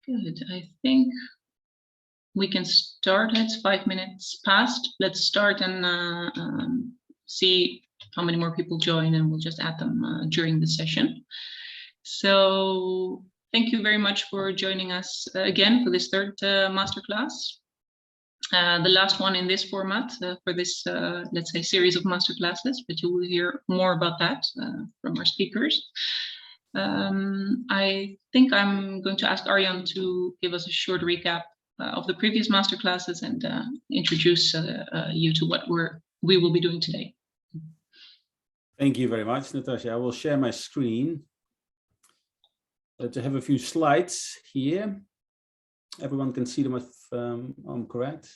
Good. I think we can start. It's 5 minutes past. Let's start and see how many more people join, and we'll just add them during the session. So thank you very much for joining us again for this third masterclass. The last one in this format for this, let's say, series of masterclasses, but you will hear more about that from our speakers. I think I'm going to ask Arjan to give us a short recap of the previous masterclasses and introduce you to what we will be doing today. Thank you very much, Natasha. I will share my screen to have a few slides here. Everyone can see them if I'm correct.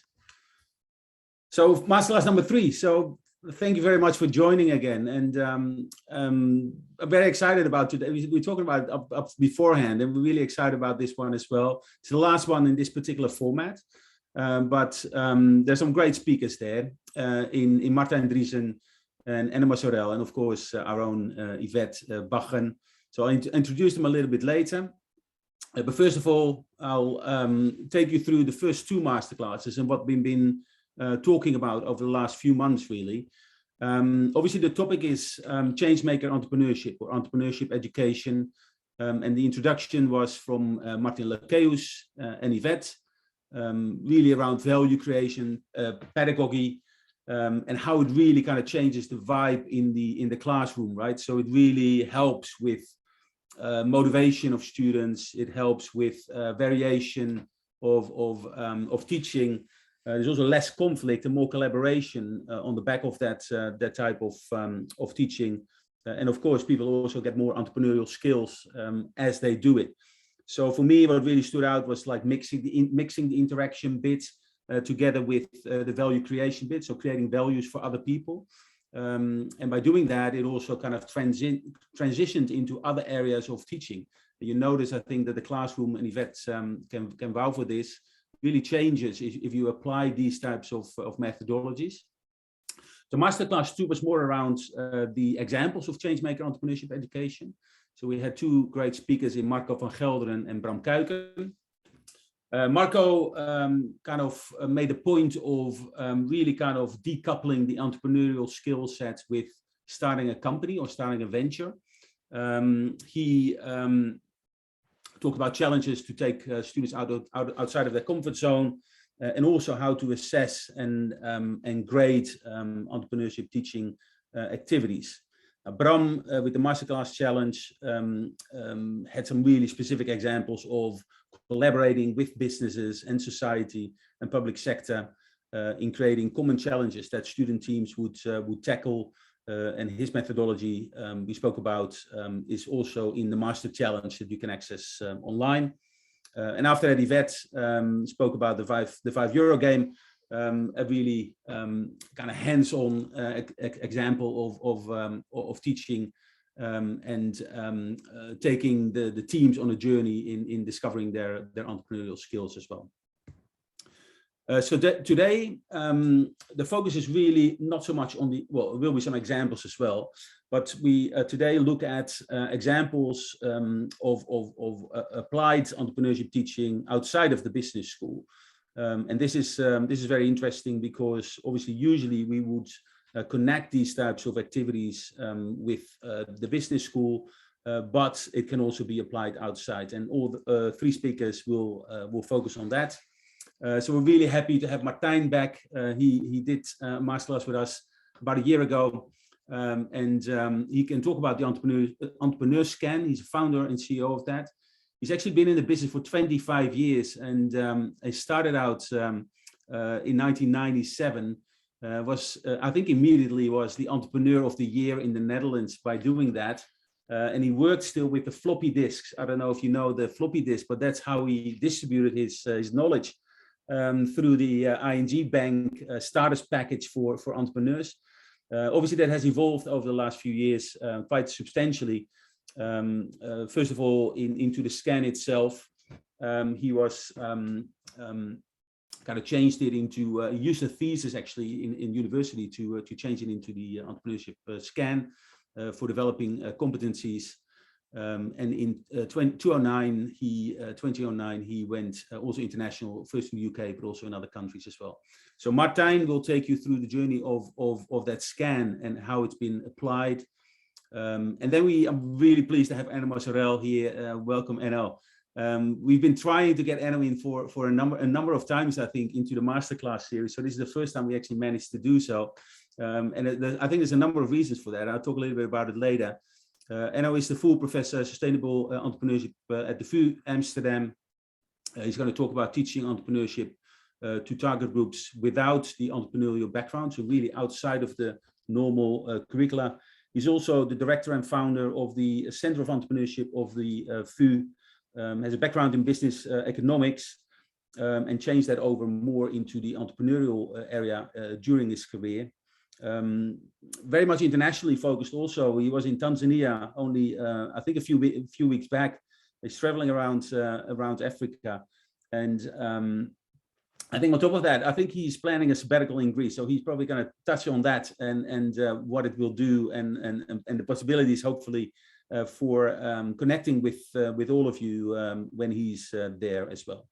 So masterclass number 3. So thank you very much for joining again. And I'm very excited about today. We're talking about up beforehand, and we're really excited about this one as well. It's the last one in this particular format. But there's some great speakers there in Martijn Driesen and Anna Sorel, and of course our own Yvette Bachen. So I'll introduce them a little bit later. But first of all, I'll take you through the first 2 masterclasses and what we've been talking about over the last few months, really. Obviously, the topic is changemaker entrepreneurship or entrepreneurship education. And the introduction was from Martin Lakeus and Yvette, really around value creation, pedagogy, and how it really kind of changes the vibe in the classroom, right? So it really helps with motivation of students. It helps with variation of teaching. There's also less conflict and more collaboration on the back of that type of teaching. And of course, people also get more entrepreneurial skills as they do it. So for me, what really stood out was like mixing the interaction bit together with the value creation bit, so creating values for other people. And by doing that, it also kind of transitioned into other areas of teaching. You notice, I think, that the classroom, and Yvette can vouch for this, really changes if you apply these types of methodologies. So Masterclass 2 was more around the examples of changemaker entrepreneurship education. So we had 2 great speakers in Marco van Gelderen and Bram Kuiken. Marco kind of made a point of really kind of decoupling the entrepreneurial skill set with starting a company or starting a venture. He talked about challenges to take students outside of their comfort zone, and also how to assess and grade entrepreneurship teaching activities. Bram, with the Masterclass Challenge, had some really specific examples of collaborating with businesses and society and public sector in creating common challenges that student teams would tackle. And his methodology we spoke about is also in the Master Challenge that you can access online. And after that, Yvette spoke about the 5 euro game, a really kind of hands-on example of teaching and taking the teams on a journey in discovering their entrepreneurial skills as well. So today, the focus is really not so much on well, there will be some examples as well, but we today look at examples of applied entrepreneurship teaching outside of the business school. And this is very interesting because obviously usually we would connect these types of activities with the business school, but it can also be applied outside, and all the 3 speakers will focus on that. So we're really happy to have Martijn back. He did a masterclass with us about a year ago, and he can talk about the entrepreneur scan. He's a founder and CEO of that. He's actually been in the business for 25 years, and he started out in 1997. I think immediately was the entrepreneur of the year in the Netherlands by doing that. And he worked still with the floppy disks. I don't know if you know the floppy disk, but that's how he distributed his knowledge through the ING Bank starters package for entrepreneurs. Obviously, that has evolved over the last few years quite substantially. First of all, into the scan itself, he was kind of changed it into used a thesis actually in university to change it into the entrepreneurship scan for developing competencies. And in 2009, he went also international, first in the UK, but also in other countries as well. So Martijn will take you through the journey of that scan and how it's been applied. And then I'm really pleased to have Enno Mozzarella here. Welcome, Enno. We've been trying to get Enno in for a number of times, I think, into the Masterclass series. So this is the first time we actually managed to do so. And I think there's a number of reasons for that. I'll talk a little bit about it later. Enno is the full professor of sustainable entrepreneurship at the VU Amsterdam. He's going to talk about teaching entrepreneurship to target groups without the entrepreneurial background, so really outside of the normal curricula. He's also the director and founder of the Center of Entrepreneurship of the VU, has a background in business economics, and changed that over more into the entrepreneurial area during his career. Very much internationally focused also. He was in Tanzania only, I think a few weeks back. He's traveling around Africa. And I think on top of that, I think he's planning a sabbatical in Greece. So he's probably going to touch on that and what it will do and the possibilities, hopefully, for connecting with all of you when he's there as well.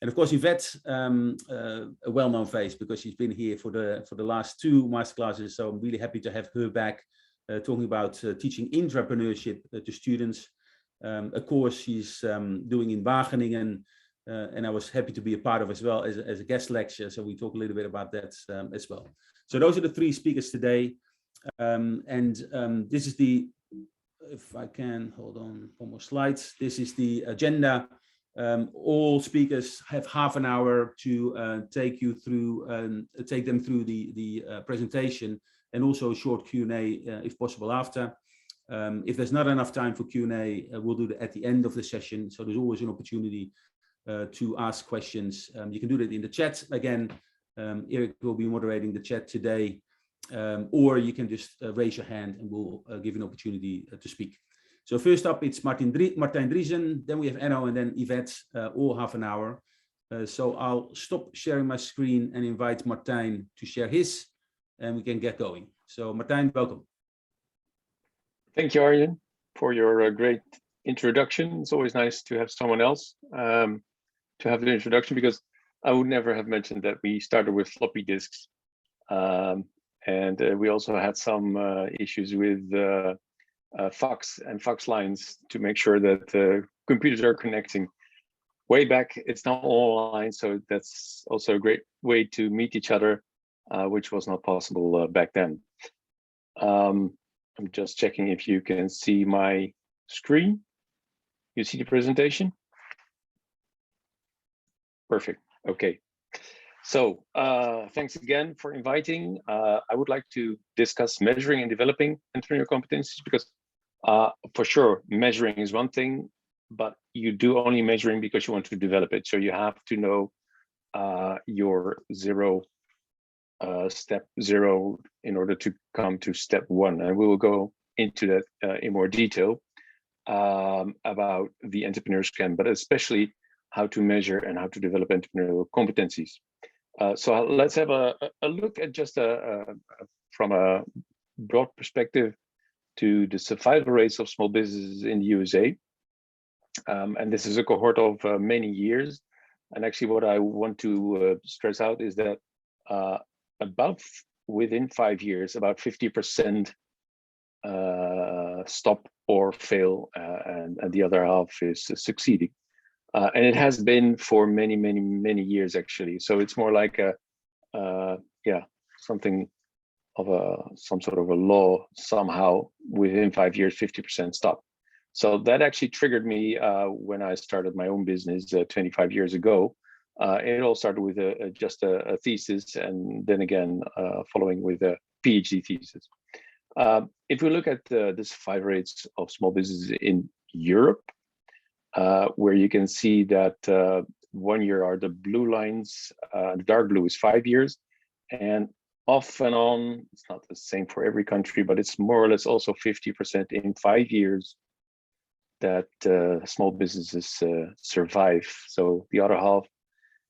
And of course, Yvette, a well-known face because she's been here for the last 2 masterclasses. So I'm really happy to have her back talking about teaching entrepreneurship to students. A course she's doing in Wageningen, and I was happy to be a part of as well as a guest lecture. So we talk a little bit about that as well. So those are the 3 speakers today. This is the, if I can, hold on, one more slides. This is the agenda. All speakers have half an hour to take them through the presentation, and also a short Q&A if possible after. If there's not enough time for Q&A, we'll do that at the end of the session. So there's always an opportunity to ask questions. You can do that in the chat. Again, Eric will be moderating the chat today, or you can just raise your hand and we'll give you an opportunity to speak. So first up, it's Martijn Driesen, then we have Enno, and then Yvette, all half an hour. So I'll stop sharing my screen and invite Martijn to share his, and we can get going. So Martijn, welcome. Thank you, Arjen, for your great introduction. It's always nice to have someone else to have the introduction, because I would never have mentioned that we started with floppy disks. And we also had some issues with fax and fax lines to make sure that computers are connecting. Way back, it's now online, so that's also a great way to meet each other, which was not possible back then. I'm just checking if you can see my screen. You see the presentation? Perfect. Okay. So thanks again for inviting. I would like to discuss measuring and developing entrepreneurial competencies, because for sure, measuring is one thing, but you do only measuring because you want to develop it. So you have to know your step 0 in order to come to step 1. And we will go into that in more detail about the entrepreneur scan, but especially how to measure and how to develop entrepreneurial competencies. So let's have a look at just from a broad perspective to the survival rates of small businesses in the USA. And this is a cohort of many years. And actually what I want to stress out is that within 5 years, about 50% stop or fail, and the other half is succeeding. And it has been for many, many, many years, actually. So it's more like something of some sort of a law somehow. Within 5 years, 50% stop. So that actually triggered me when I started my own business 25 years ago. It all started with just a thesis, and then again following with a PhD thesis. If we look at the survival rates of small businesses in Europe, where you can see that 1 year are the blue lines, the dark blue is 5 years, and off and on, it's not the same for every country, but it's more or less also 50% in 5 years that small businesses survive. So the other half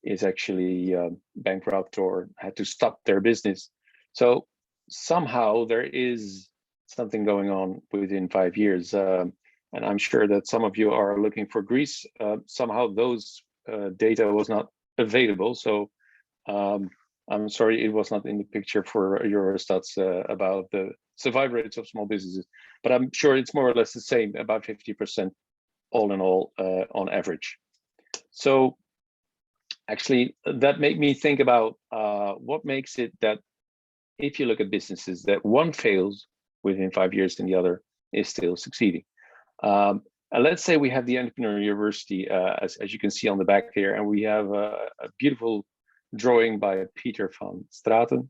is actually bankrupt or had to stop their business. So somehow there is something going on within 5 years. and I'm sure that some of you are looking for Greece. Somehow those data was not available, so I'm sorry it was not in the picture for Eurostat's about the survival rates of small businesses, but I'm sure it's more or less the same, about 50% all in all on average. So actually that made me think about what makes it that if you look at businesses that one fails within 5 years and the other is still succeeding. And let's say we have the Entrepreneurial University, as you can see on the back here, and we have a beautiful drawing by Peter van Straten.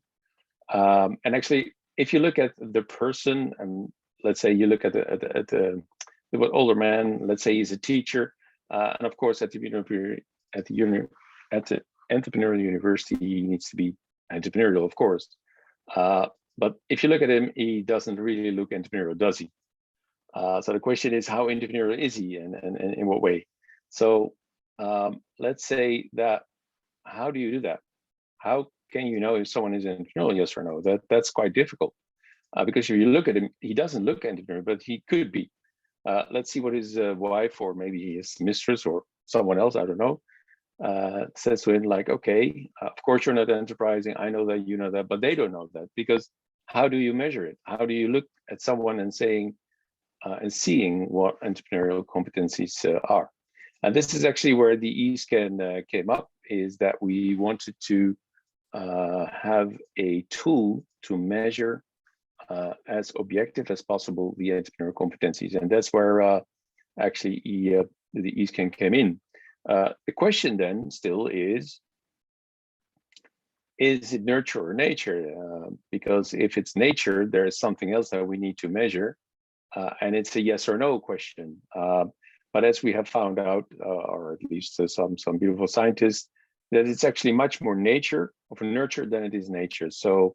And actually, if you look at the person, and let's say you look at the older man, let's say he's a teacher, and of course at the Entrepreneurial University, he needs to be entrepreneurial, of course. But if you look at him, he doesn't really look entrepreneurial, does he? So the question is, how entrepreneurial is he, and in what way? So let's say that, how do you do that? How can you know if someone is entrepreneurial, yes or no? That's quite difficult, because if you look at him, he doesn't look entrepreneurial, but he could be. Let's see what his wife, or maybe his mistress, or someone else, I don't know, says to him, like, okay, of course you're not enterprising, I know that, you know that, but they don't know that, because how do you measure it? How do you look at someone and saying and seeing what entrepreneurial competencies are? And this is actually where the eScan came up, is that we wanted to have a tool to measure as objective as possible the entrepreneurial competencies, and that's where actually the eScan came in. The question then still is it nurture or nature? Because if it's nature, there is something else that we need to measure, and it's a yes or no question. But as we have found out, or at least some beautiful scientists, that it's actually much more nature of nurture than it is nature. So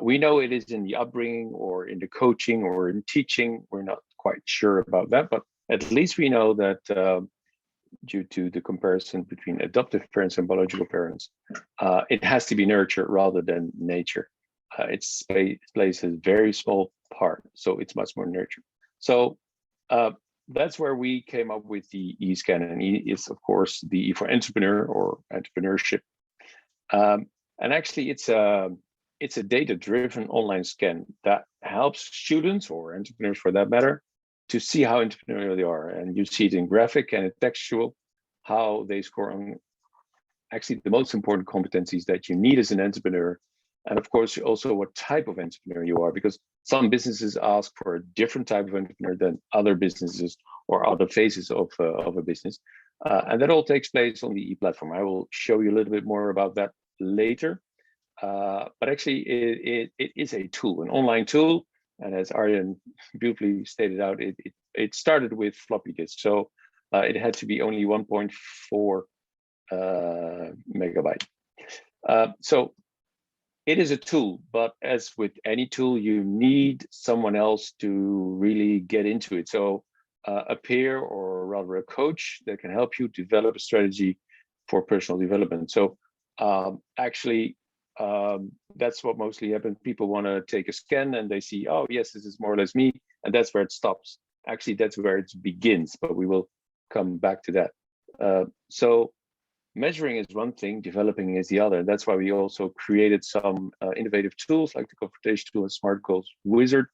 we know it is in the upbringing, or in the coaching, or in teaching. We're not quite sure about that, but at least we know that due to the comparison between adoptive parents and biological parents, it has to be nurture rather than nature. It plays a very small part, so it's much more nurture. So that's where we came up with the eScan, and E is of course the E for entrepreneur or entrepreneurship. And actually it's a data-driven online scan that helps students, or entrepreneurs for that matter, to see how entrepreneurial they are. And you see it in graphic and in textual, how they score on actually the most important competencies that you need as an entrepreneur. And of course, also what type of entrepreneur you are, because some businesses ask for a different type of entrepreneur than other businesses or other phases of a business. And that all takes place on the e-platform. I will show you a little bit more about that later. But actually, it is a tool, an online tool. And as Arjen beautifully stated out, it started with floppy disk. So it had to be only 1.4 megabyte. So it is a tool, but as with any tool, you need someone else to really get into it. So a peer, or rather a coach, that can help you develop a strategy for personal development. So actually, that's what mostly happens. People want to take a scan and they see, oh yes, this is more or less me, and that's where it stops. Actually, that's where it begins, but we will come back to that. So measuring is one thing, developing is the other. That's why we also created some innovative tools like the confrontation tool and Smart Goals Wizard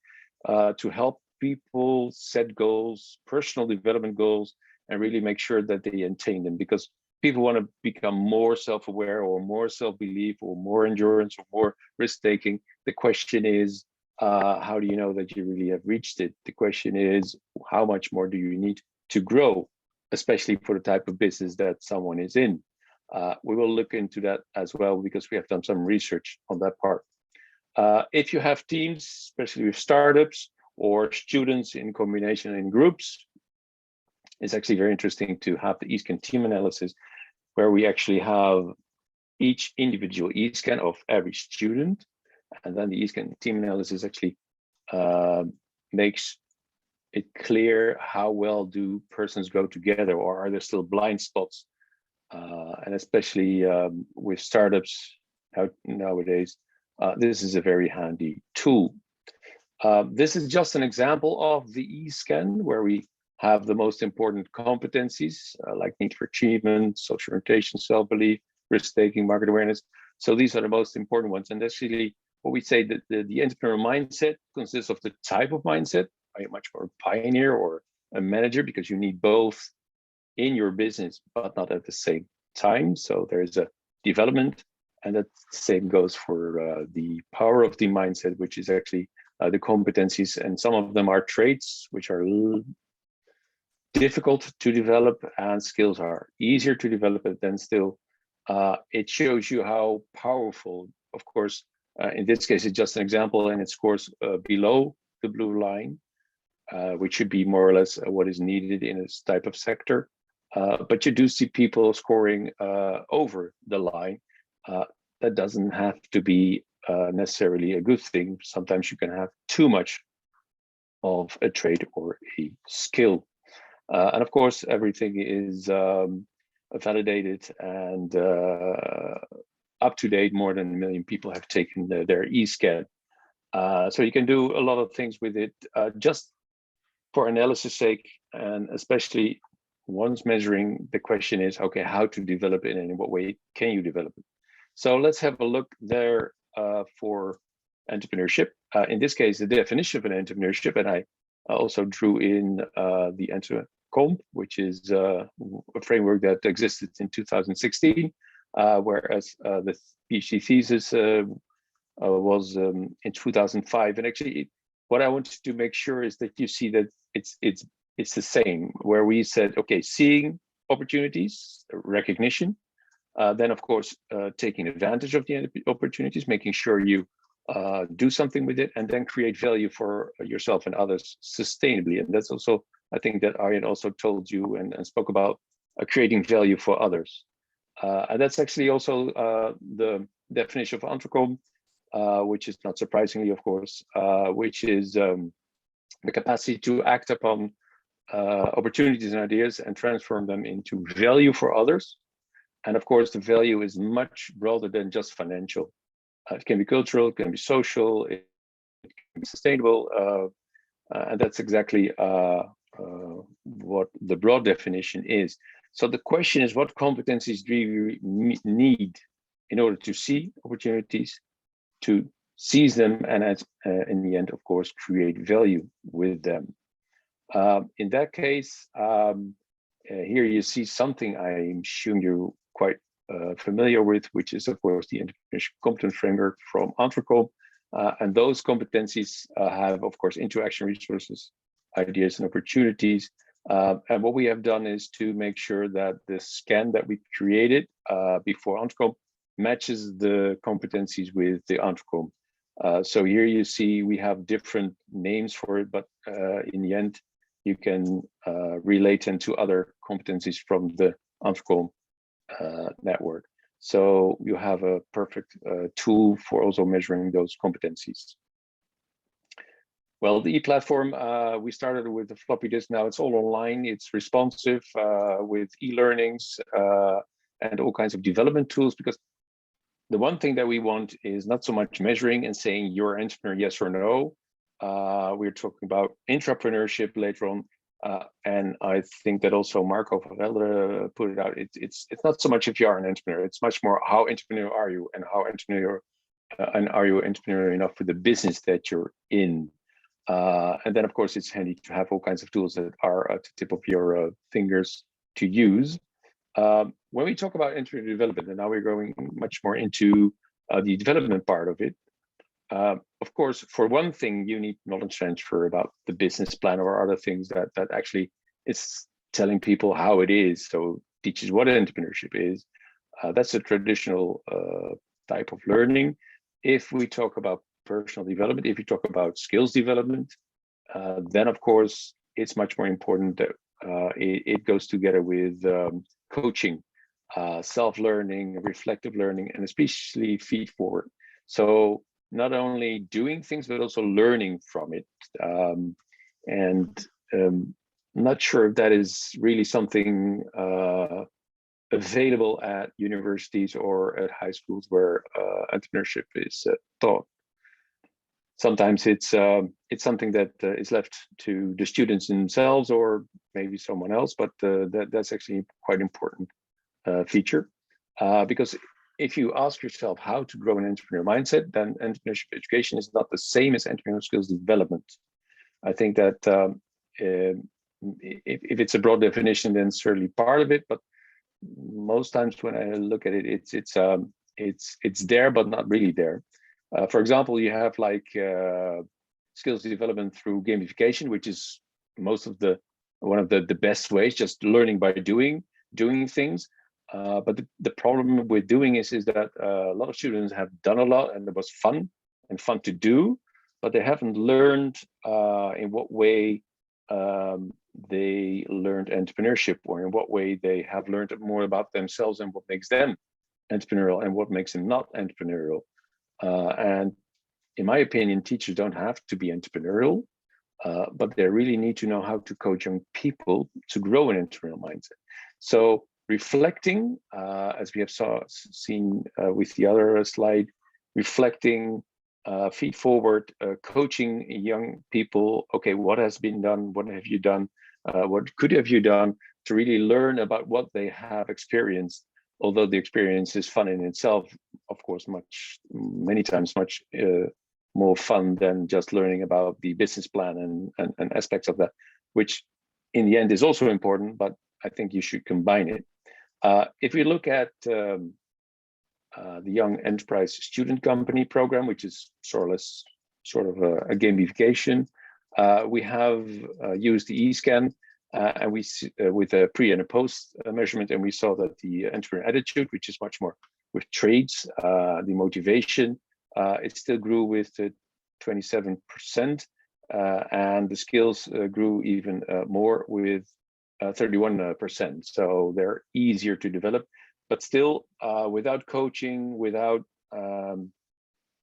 to help people set goals, personal development goals, and really make sure that they attain them, because people want to become more self-aware, or more self-belief, or more endurance, or more risk-taking. The question is, how do you know that you really have reached it? The question is, how much more do you need to grow, especially for the type of business that someone is in? We will look into that as well, because we have done some research on that part. If you have teams, especially with startups or students in combination in groups, it's actually very interesting to have the eScan team analysis, where we actually have each individual eScan of every student, and then the eScan team analysis actually makes it clear how well do persons go together, or are there still blind spots? And especially with startups nowadays, this is a very handy tool. This is just an example of the eScan, where we have the most important competencies, like need for achievement, social orientation, self-belief, risk-taking, market awareness. So these are the most important ones. And that's really what we say that the entrepreneurial mindset consists of the type of mindset. Are you much more a pioneer or a manager? Because you need both in your business, but not at the same time. So there's a development, and that same goes for the power of the mindset, which is actually the competencies. And some of them are traits, which are difficult to develop, and skills are easier to develop. But then still, it shows you how powerful, of course, in this case, it's just an example, and it scores below the blue line, which should be more or less what is needed in this type of sector. But you do see people scoring over the line. That doesn't have to be necessarily a good thing. Sometimes you can have too much of a trait or a skill. And of course, everything is validated and up to date. More than 1 million people have taken their e-scan. So you can do a lot of things with it, just for analysis sake, and especially once measuring, the question is, okay, how to develop it and in what way can you develop it? So let's have a look there for entrepreneurship. In this case, the definition of an entrepreneurship, and I also drew in the Entrepreneurial, which is a framework that existed in 2016, whereas the PhD thesis was in 2005. And actually, what I wanted to make sure is that you see that it's the same, where we said, okay, seeing opportunities, recognition, then of course taking advantage of the opportunities, making sure you do something with it, and then create value for yourself and others sustainably. And that's also, I think that Arjen also told you and spoke about creating value for others. And that's actually also the definition of Entrepreneurial, which is not surprisingly, of course, which is the capacity to act upon opportunities and ideas and transform them into value for others. And of course, the value is much broader than just financial. It can be cultural, it can be social, it can be sustainable, and that's exactly what the broad definition is. So the question is, what competencies do you need in order to see opportunities, to seize them, and in the end, of course, create value with them? In that case, here you see something I'm sure you're quite familiar with, which is, of course, the Entrepreneurship Competence Framework from Entrepreneurial. And those competencies have, of course, interaction resources, ideas, and opportunities. And what we have done is to make sure that the scan that we created before Entrepreneurial matches the competencies with the Entrepreneurial. So here you see we have different names for it, but in the end, you can relate them to other competencies from the Entrepreneurial network. So you have a perfect tool for also measuring those competencies. Well, the e-platform, we started with the floppy disk. Now it's all online. It's responsive with e-learnings and all kinds of development tools, because the one thing that we want is not so much measuring and saying you're an entrepreneur, yes or no. We're talking about intrapreneurship later on. And I think that also Marco Verhelder put it out. It's not so much if you are an entrepreneur, it's much more how entrepreneurial are you, and how entrepreneurial and are you entrepreneurial enough for the business that you're in. And then of course it's handy to have all kinds of tools that are at the tip of your fingers to use. When we talk about entrepreneurial development, and now we're going much more into the development part of it. Of course, for one thing, you need knowledge transfer about the business plan or other things that actually is telling people how it is. So teaches what entrepreneurship is. That's a traditional type of learning. If we talk about personal development, if you talk about skills development, then of course it's much more important that it goes together with coaching, self-learning, reflective learning, and especially feed forward. So not only doing things, but also learning from it. Not sure if that is really something available at universities or at high schools where entrepreneurship is taught. sometimes it's something that is left to the students themselves or maybe someone else, but that's actually quite important feature, because if you ask yourself how to grow an entrepreneurial mindset, then entrepreneurship education is not the same as entrepreneurial skills development. I think that if it's a broad definition, then certainly part of it, but most times when I look at it, it's there but not really there. For example, you have like skills development through gamification, which is one of the best ways, just learning by doing things. But the problem with doing is that a lot of students have done a lot and it was fun to do, but they haven't learned in what way they learned entrepreneurship, or in what way they have learned more about themselves and what makes them entrepreneurial and what makes them not entrepreneurial. And in my opinion, teachers don't have to be entrepreneurial, but they really need to know how to coach young people to grow an entrepreneurial mindset. So reflecting, as we have seen with the other slide, reflecting, feed forward, coaching young people. Okay, what has been done? What have you done? What could have you done to really learn about what they have experienced? Although the experience is fun in itself, of course, many times much more fun than just learning about the business plan and aspects of that, which in the end is also important, but I think you should combine it. If we look at the Young Enterprise Student Company program, which is sort of a gamification, we have used the eScan, and we with a pre and a post measurement, and we saw that the entrepreneur attitude, which is much more with traits, the motivation, it still grew with 27%, and the skills grew even more with 31%. So they're easier to develop, but still without coaching, without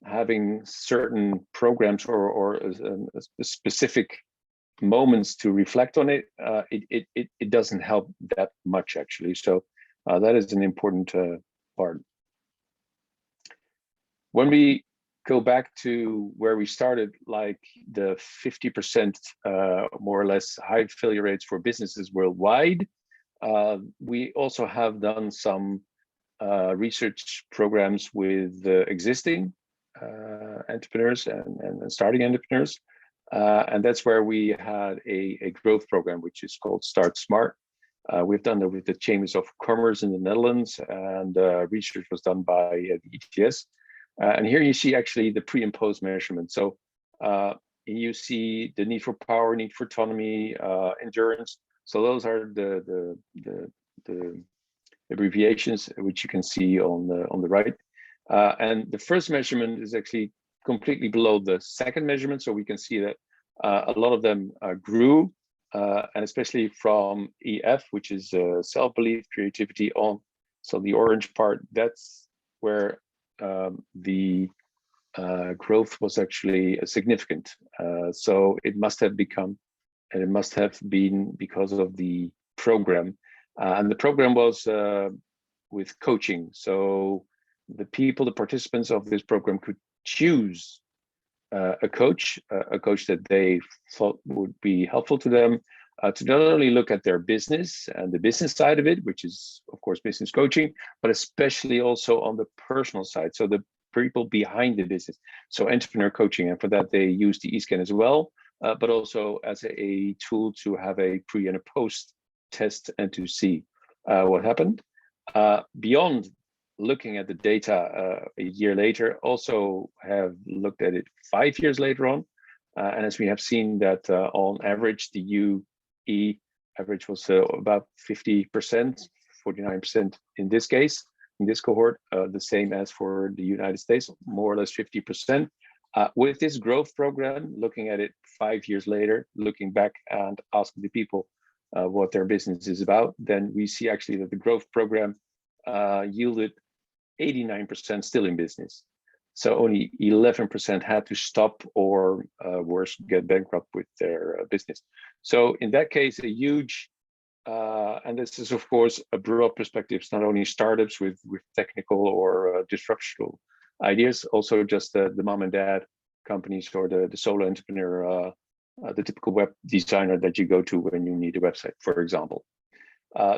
having certain programs or specific moments to reflect on it, it doesn't help that much actually. So that is an important part. When we go back to where we started, like the 50% more or less high failure rates for businesses worldwide, we also have done some research programs with existing entrepreneurs and starting entrepreneurs. And that's where we had a growth program, which is called Start Smart. We've done that with the Chambers of Commerce in the Netherlands, and research was done by the ETS. And here you see actually the pre and post measurement. So you see the need for power, need for autonomy, endurance. So those are the abbreviations which you can see on the right. And the first measurement is actually completely below the second measurement. So we can see that a lot of them grew, and especially from EF, which is self-belief, creativity on. So the orange part, that's where the growth was actually significant. So it must have become, and it must have been because of the program. And the program was with coaching. So the participants of this program could choose a coach that they thought would be helpful to them, to not only look at their business and the business side of it, which is of course business coaching, but especially also on the personal side. So the people behind the business. So entrepreneur coaching, and for that they use the eScan as well, but also as a tool to have a pre and a post test and to see what happened. Beyond looking at the data a year later, also have looked at it 5 years later on. And as we have seen that on average, the UE average was about 50%, 49% in this case, in this cohort, the same as for the United States, more or less 50%. With this growth program, looking at it 5 years later, looking back and asking the people what their business is about, then we see actually that the growth program yielded 89% still in business. So only 11% had to stop or worse, get bankrupt with their business. So in that case, a huge, and this is of course a broad perspective, it's not only startups with technical or disruptional ideas, also just the mom and dad companies or the solo entrepreneur, the typical web designer that you go to when you need a website, for example.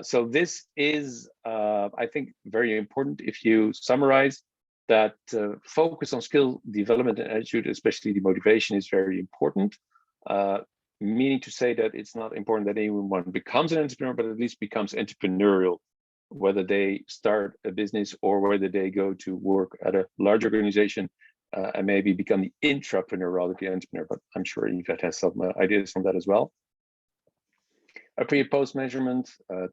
So this is, I think, very important. If you summarize that, focus on skill development and attitude, especially the motivation, is very important. Meaning to say that it's not important that anyone becomes an entrepreneur, but at least becomes entrepreneurial, whether they start a business or whether they go to work at a large organization and maybe become the intrapreneur rather than the entrepreneur. But I'm sure Yvette has some ideas on that as well. A pre and post measurement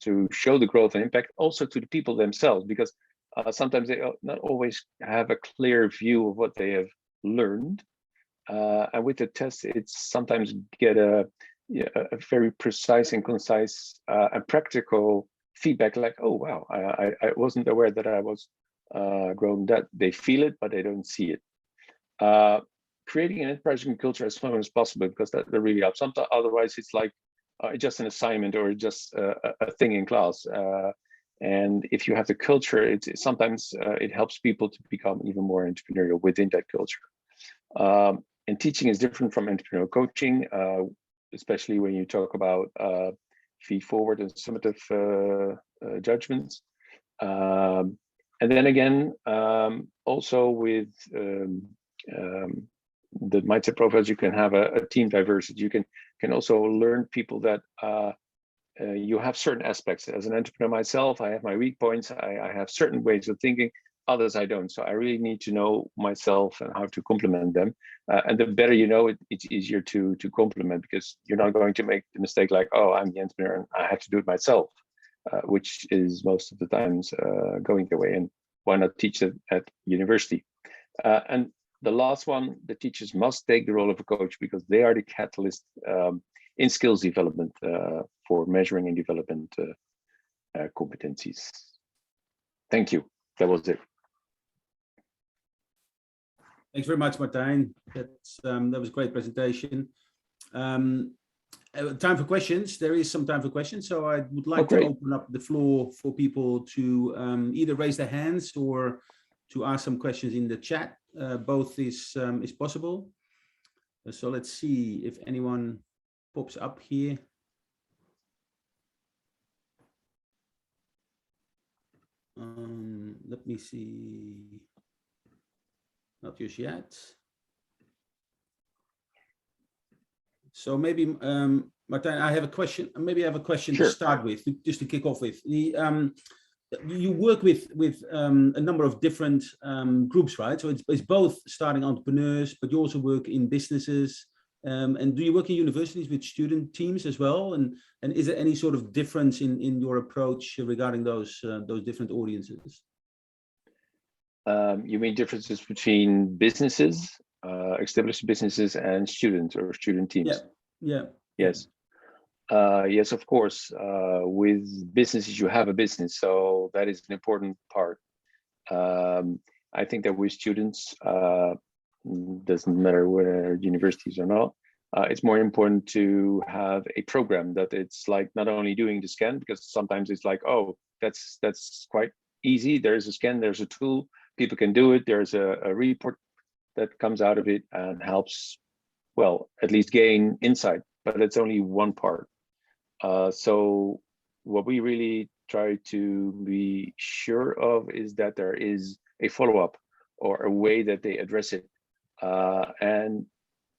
to show the growth and impact also to the people themselves, because sometimes they not always have a clear view of what they have learned. And with the test, it's sometimes get a very precise and concise and practical feedback, like, oh, wow, I wasn't aware that I was grown. That they feel it, but they don't see it. Creating an enterprising culture as soon as possible, because that really helps. Sometimes, otherwise, it's like just an assignment or just a thing in class. And if you have the culture, sometimes it helps people to become even more entrepreneurial within that culture. And teaching is different from entrepreneurial coaching, especially when you talk about feed-forward and summative judgments. And then again, also with the mindset profiles, you can have a team diversity. You can also learn people that you have certain aspects. As an entrepreneur myself, I have my weak points. I have certain ways of thinking. Others I don't. So I really need to know myself and how to complement them. And the better you know it, it's easier to complement, because you're not going to make the mistake like, oh, I'm the entrepreneur and I have to do it myself, which is most of the times going the way. And why not teach it at university? And the last one, the teachers must take the role of a coach, because they are the catalyst in skills development for measuring and development competencies. Thank you. That was it. Thanks very much, Martijn. That was a great presentation. Time for questions. There is some time for questions, so I would like to open up the floor for people to either raise their hands or to ask some questions in the chat. Both is possible. So let's see if anyone pops up here. Let me see. Not just yet. So maybe, Martijn, I have a question. Maybe I have a question to start with, just to kick off with. You work with a number of different groups, right? So it's both starting entrepreneurs, but you also work in businesses. And do you work in universities with student teams as well? And is there any sort of difference in your approach regarding those different audiences? You mean differences between businesses, established businesses, and students or student teams? Yeah. Yes. Yes, of course. With businesses, you have a business, so that is an important part. I think that with students, doesn't matter whether universities or not, it's more important to have a program that it's like not only doing the scan, because sometimes it's like, oh, that's quite easy. There's a scan, there's a tool, people can do it. There's a report that comes out of it and helps, well, at least gain insight, but it's only one part. So what we really try to be sure of is that there is a follow-up or a way that they address it. And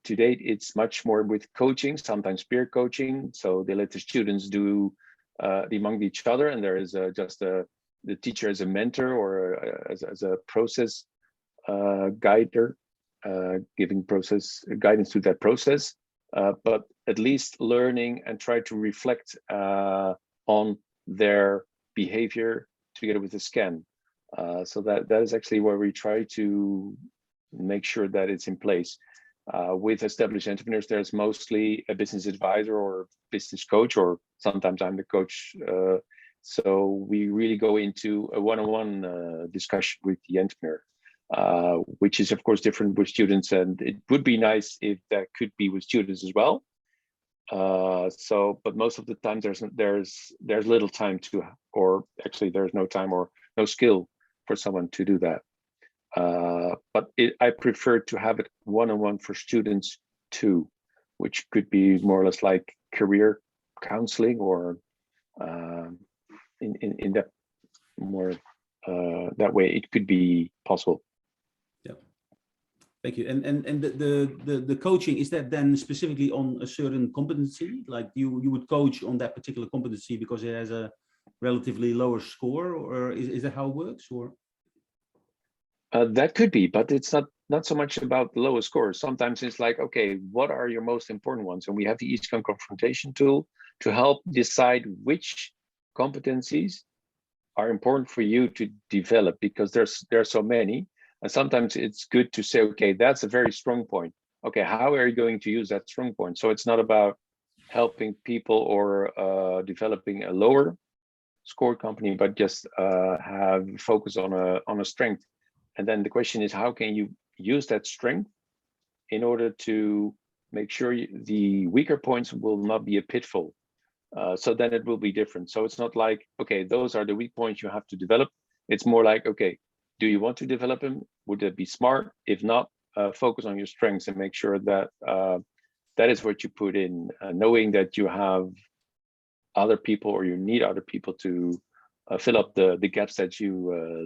to date, it's much more with coaching, sometimes peer coaching. So they let the students do among each other, and there is just the teacher as a mentor or as a process guider, giving process guidance to that process. But at least learning and try to reflect on their behavior together with the scan. So that is actually where we try to make sure that it's in place. With established entrepreneurs, there's mostly a business advisor or business coach, or sometimes I'm the coach. So we really go into a one-on-one discussion with the entrepreneur, which is of course different with students, and it would be nice if that could be with students as well. But most of the time there's little time to, or actually there's no time or no skill for someone to do that. But I prefer to have it one-on-one for students too, which could be more or less like career counseling, or in that more that way it could be possible. Yeah, thank you. And the coaching, is that then specifically on a certain competency? Like you would coach on that particular competency because it has a relatively lower score, or is that how it works? Or that could be, but it's not so much about the lowest scores. Sometimes it's like, okay, what are your most important ones? And we have the EastCon confrontation tool to help decide which competencies are important for you to develop, because there are so many. And sometimes it's good to say, okay, that's a very strong point. Okay, how are you going to use that strong point? So it's not about helping people or developing a lower score company, but just have focus on a strength. And then the question is, how can you use that strength in order to make sure the weaker points will not be a pitfall? So then it will be different. So it's not like, okay, those are the weak points you have to develop. It's more like, okay, do you want to develop them? Would that be smart? If not, focus on your strengths and make sure that that is what you put in, knowing that you have other people, or you need other people to fill up the gaps that you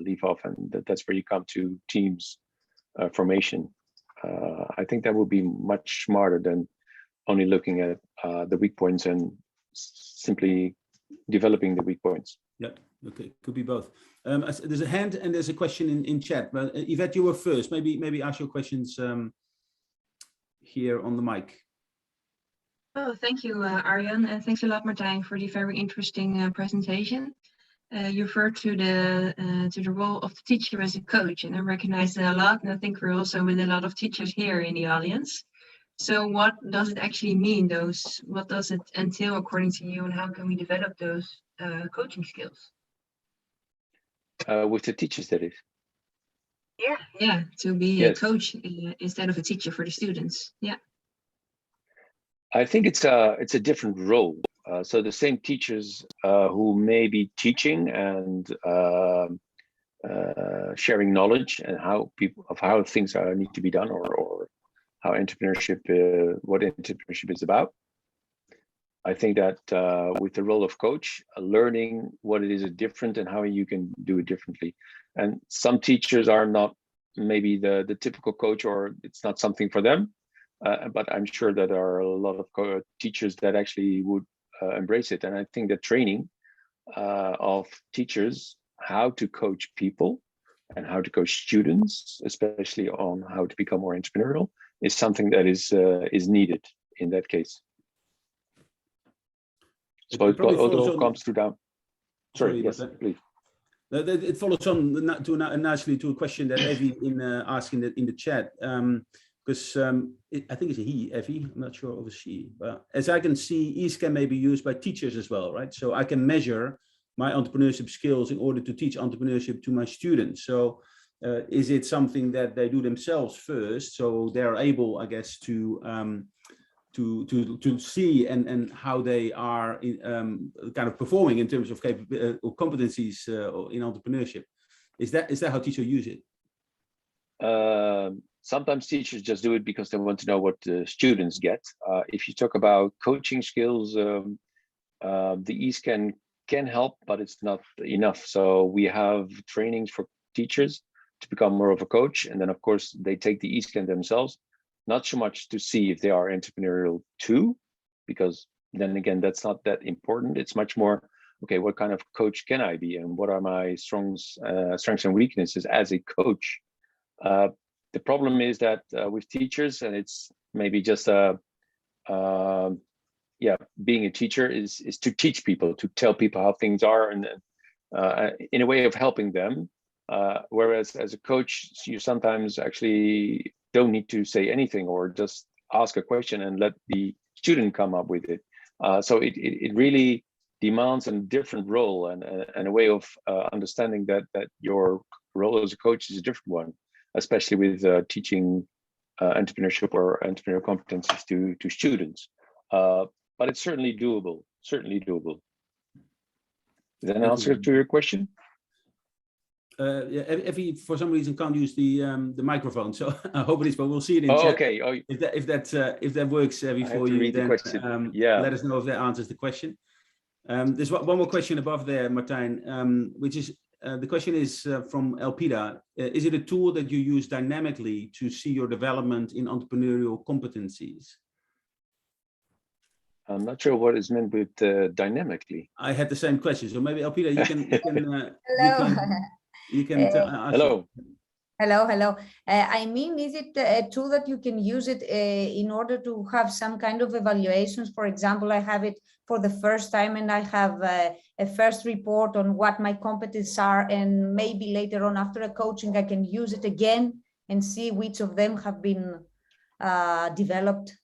leave off, and that's where you come to teams formation. I think that would be much smarter than only looking at the weak points and simply developing the weak points. yeah, okay, could be both. There's a hand and there's a question in chat. But Yvette, you were first. Maybe ask your questions here on the mic. Oh, thank you, Arjan, and thanks a lot, Martijn, for the very interesting presentation. You referred to the role of the teacher as a coach, and I recognize that a lot, and I think we're also with a lot of teachers here in the audience. So what does it actually mean, what does it entail according to you, and how can we develop those coaching skills? With the teachers, that is. Yeah, to be Yes. a coach instead of a teacher for the students. Yeah. I think it's a different role. So the same teachers who may be teaching and sharing knowledge and how things need to be done, or how entrepreneurship, what entrepreneurship is about. I think that with the role of coach, learning what it is different and how you can do it differently. And some teachers are not maybe the typical coach, or it's not something for them. But I'm sure that there are a lot of teachers that actually would embrace it. And I think that training of teachers, how to coach people and how to coach students, especially on how to become more entrepreneurial, is something that is needed in that case. So it all comes to down. Sorry, yes, please. It follows on nicely to a question that Evie asked in the chat. Because I think it's a he, Evie, I'm not sure of a she, but as I can see, EastCan may be used by teachers as well, right? So I can measure my entrepreneurship skills in order to teach entrepreneurship to my students. So is it something that they do themselves first, so they're able, I guess, to see and how they are kind of performing in terms of competencies in entrepreneurship? Is that how teachers use it? Sometimes teachers just do it because they want to know what the students get. If you talk about coaching skills, the EastCan can help, but it's not enough. So we have trainings for teachers to become more of a coach. And then, of course, they take the EastCan themselves, not so much to see if they are entrepreneurial too, because then again, that's not that important. It's much more, okay, what kind of coach can I be? And what are my strengths and weaknesses as a coach? The problem is that with teachers, and it's maybe just being a teacher is to teach people, to tell people how things are, and in a way of helping them. Whereas as a coach, you sometimes actually don't need to say anything, or just ask a question and let the student come up with it. So it really demands a different role and a way of understanding that your role as a coach is a different one, especially with teaching entrepreneurship or entrepreneurial competencies to students. But it's certainly doable, Is that an answer to your question? Yeah, if he for some reason can't use the microphone, so I hope it is, but we'll see it in Oh, chat. okay. Oh, If that works before to you, read the then question. Yeah. let us know if that answers the question. There's one more question above there, Martijn, which is the question is from Elpida. Is it a tool that you use dynamically to see your development in entrepreneurial competencies? I'm not sure what is meant with I dynamically. had the same question, so maybe Elpida, you can ask. Hello. Hello. I mean, is it a tool that you can use it in order to have some kind of evaluations? For example, I have it for the first time and I have a first report on what my competencies are, and maybe later on after a coaching, I can use it again and see which of them have been developed.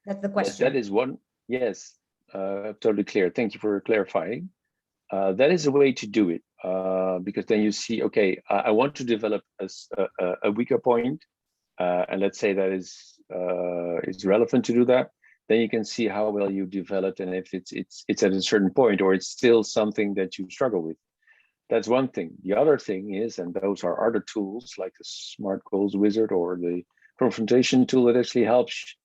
That's the question. Yes, that is one. Yes, totally clear. Thank you for clarifying. That is a way to do it, because then you see, okay, I want to develop a weaker point, and let's say that is relevant to do that. Then you can see how well you developed, and if it's at a certain point, or it's still something that you struggle with. That's one thing. The other thing is, and those are other tools like the Smart Goals Wizard or the confrontation tool that actually helps.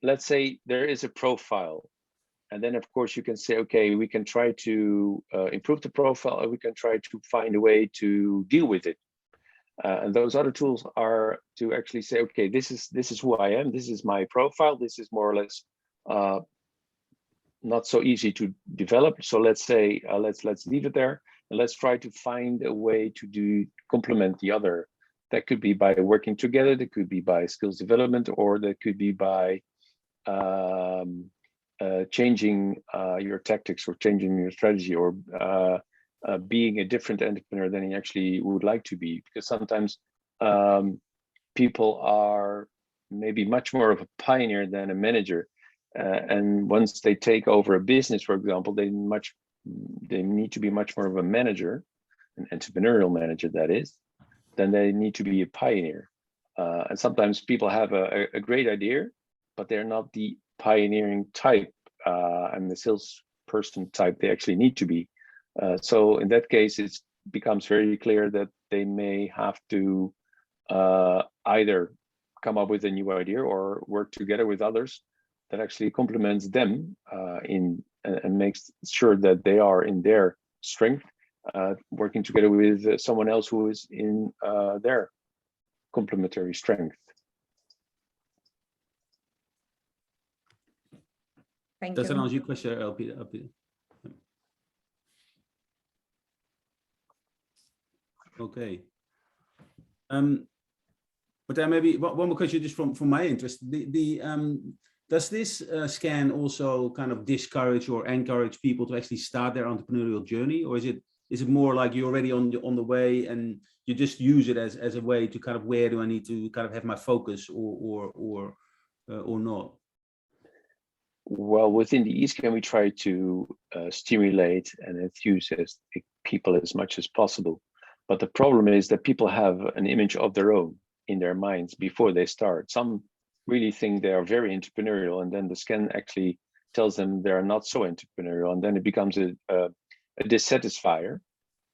Let's say there is a profile. And then, of course, you can say, okay, we can try to improve the profile, or we can try to find a way to deal with it. And those other tools are to actually say, okay, this is who I am. This is my profile. This is more or less not so easy to develop. So let's say, let's leave it there, and let's try to find a way to complement the other. That could be by working together. That could be by skills development, or that could be by changing your tactics, or changing your strategy, or being a different entrepreneur than you actually would like to be. Because sometimes people are maybe much more of a pioneer than a manager, and once they take over a business, for example, they need to be much more of a manager, an entrepreneurial manager that is, then they need to be a pioneer. And sometimes people have a great idea, but they're not the pioneering type and the salesperson type they actually need to be. So in that case, it becomes very clear that they may have to either come up with a new idea or work together with others that actually complements them and makes sure that they are in their strength, working together with someone else who is in their complementary strength. Thank Does you. that answer your question, Elpida? Okay. But then maybe one more question just from my interest. Does this scan also kind of discourage or encourage people to actually start their entrepreneurial journey, or is it more like you're already on the way and you just use it as a way to kind of, where do I need to kind of have my focus or not? Well, within the eScan, we try to stimulate and enthuse people as much as possible. But the problem is that people have an image of their own in their minds before they start. Some really think they are very entrepreneurial, and then the scan actually tells them they're not so entrepreneurial, and then it becomes a dissatisfier.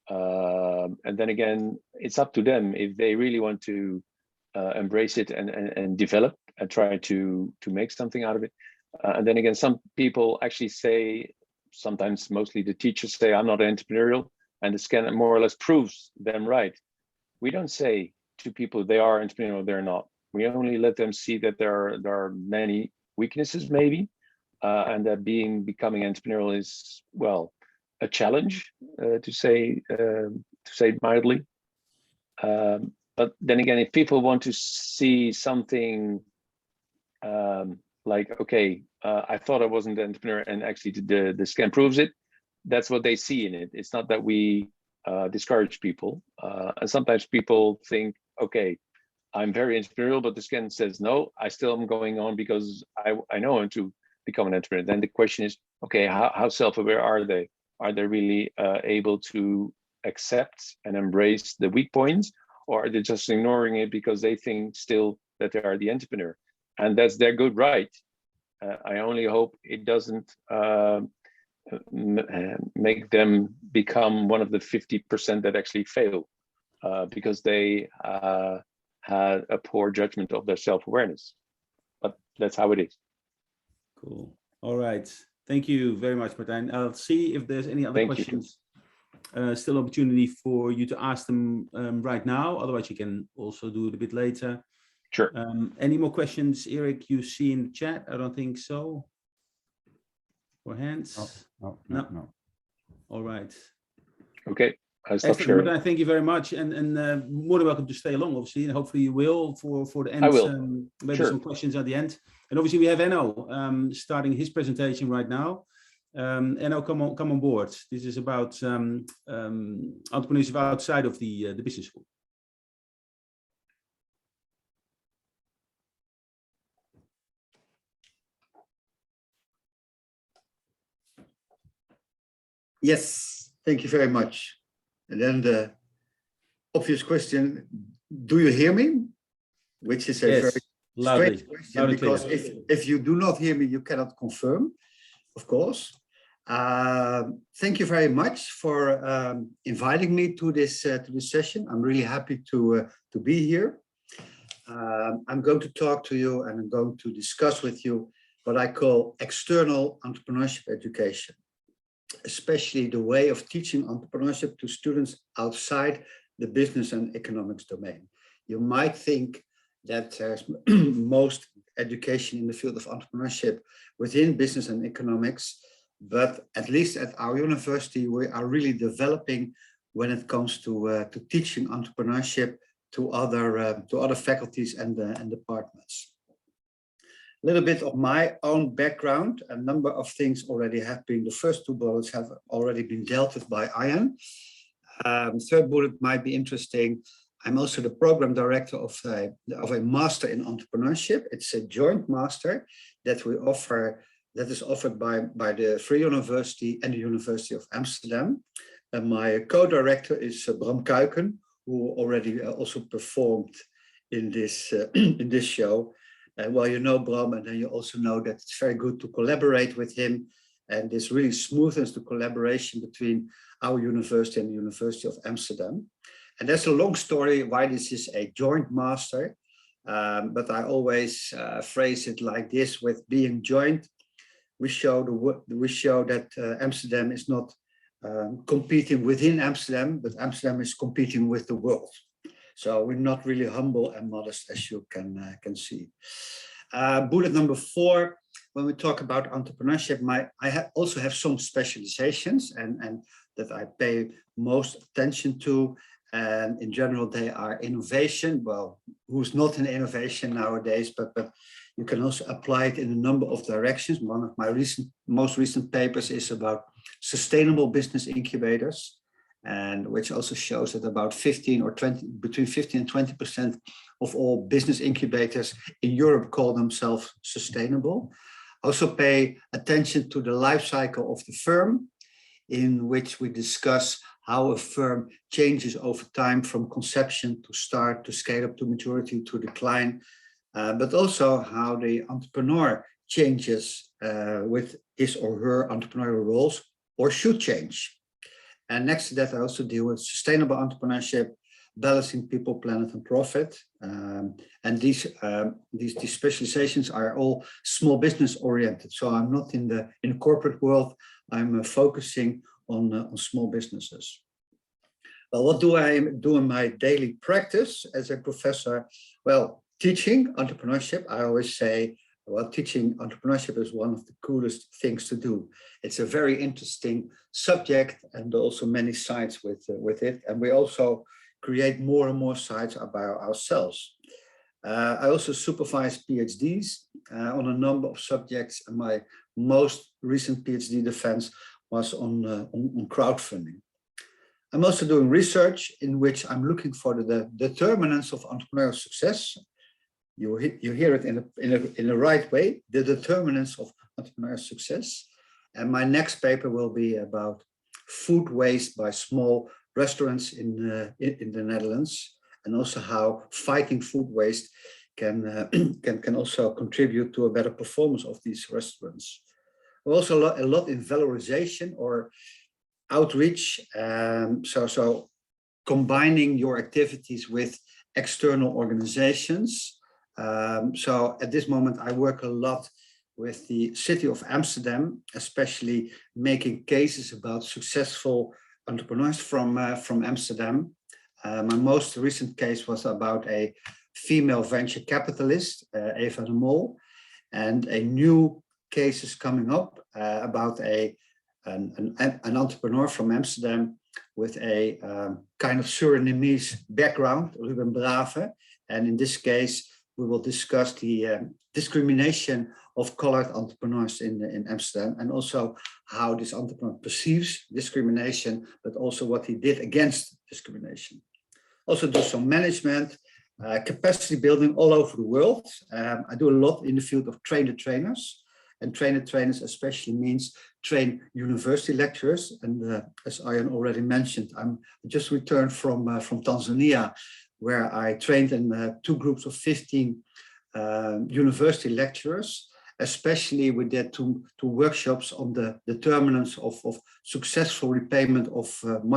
And then again, it's up to them if they really want to embrace it and develop and try to make something out of it. And then again, some people actually say, sometimes mostly the teachers say, I'm not entrepreneurial, and the scan more or less proves them right. We don't say to people they are entrepreneurial, they're not. We only let them see that there are many weaknesses maybe, and that becoming entrepreneurial is, well, a challenge, to say mildly. But then again, if people want to see something like, okay, I thought I wasn't an entrepreneur, and actually the scan proves it, that's what they see in it. It's not that we discourage people. And sometimes people think, okay, I'm very entrepreneurial, but the scan says, no, I still am going on because I know how to become an entrepreneur. Then the question is, okay, how self-aware are they? Are they really able to accept and embrace the weak points, or are they just ignoring it because they think still that they are the entrepreneur? And that's their good right. I only hope it doesn't make them become one of the 50% that actually fail because they had a poor judgment of their self-awareness. But that's how it is. Cool. All right. Thank you very much, Martijn. I'll see if there's any other Thank you. questions. Still opportunity for you to ask them right now. Otherwise, you can also do it a bit later. Sure. Any more questions, Eric, you see in the chat? I don't think so. Or hands? No. All right. Okay. I stop Excellent. sharing. Martijn, thank you very much. And more than welcome to stay along, obviously. And hopefully you will for the end. I will. Maybe Sure. some questions at the end. And obviously we have Enno starting his presentation right now. Enno, come on board. This is about entrepreneurship outside of the business school. Yes, thank you very much. And then the obvious question, do you hear me? Which is a Yes, very loudly. strange question, Loud and clear. because if you do not hear me, you cannot confirm, of course. Thank you very much for inviting me to this session. I'm really happy to be here. I'm going to talk to you and I'm going to discuss with you what I call external entrepreneurship education, especially the way of teaching entrepreneurship to students outside the business and economics domain. You might think that there's most education in the field of entrepreneurship within business and economics, but at least at our university, we are really developing when it comes to teaching entrepreneurship to other faculties and departments. A little bit of my own background. A number of things already have been, the first two bullets have already been dealt with by Arjan. Third bullet might be interesting. I'm also the program director of a master in entrepreneurship. It's a joint master that we offer, that is offered by the Free University and the University of Amsterdam. And my co-director is Bram Kuiken, who already also performed in this show. Well, you know Bram, and then you also know that it's very good to collaborate with him. And this really smoothens the collaboration between our university and the University of Amsterdam. And that's a long story why this is a joint master. But I always phrase it like this: with being joint, we show that Amsterdam is not competing within Amsterdam, but Amsterdam is competing with the world. So we're not really humble and modest, as you can see. Bullet number 4, when we talk about entrepreneurship, I also have some specializations and that I pay most attention to. And in general, they are innovation. Well, who's not in innovation nowadays, but you can also apply it in a number of directions. One of my most recent papers is about sustainable business incubators, and which also shows that about 15 or 20, between 15 and 20% of all business incubators in Europe call themselves sustainable. Also pay attention to the life cycle of the firm, in which we discuss how a firm changes over time from conception to start, to scale up to maturity, to decline, but also how the entrepreneur changes with his or her entrepreneurial roles, or should change. And next to that, I also deal with sustainable entrepreneurship, balancing people, planet, and profit. And these specializations are all small business oriented. So I'm not in the corporate world. I'm focusing on small businesses. Well, what do I do in my daily practice as a professor? Well, teaching entrepreneurship, I always say, well, teaching entrepreneurship is one of the coolest things to do. It's a very interesting subject and also many sides with it. And we also create more and more sides about ourselves. I also supervise PhDs on a number of subjects. And my most recent PhD defense was on crowdfunding. I'm also doing research in which I'm looking for the determinants of entrepreneurial success. You hear it in the right way, the determinants of entrepreneurial success. And my next paper will be about food waste by small restaurants in the Netherlands, and also how fighting food waste can also contribute to a better performance of these restaurants. Also a lot in valorization, or outreach. So combining your activities with external organizations. So at this moment, I work a lot with the city of Amsterdam, especially making cases about successful entrepreneurs from Amsterdam. My most recent case was about a female venture capitalist, Eva de Mol, and a new case is coming up about an entrepreneur from Amsterdam with a kind of Surinamese background, Ruben Brave. And in this case, we will discuss the discrimination of colored entrepreneurs in Amsterdam, and also how this entrepreneur perceives discrimination, but also what he did against discrimination. Also do some management, capacity building all over the world. I do a lot in the field of trainers. And trainers especially means train university lecturers. And as Arjan already mentioned, I'm just returned from Tanzania, where I trained in 2 groups of 15 university lecturers. Especially we did two workshops on the determinants of successful repayment of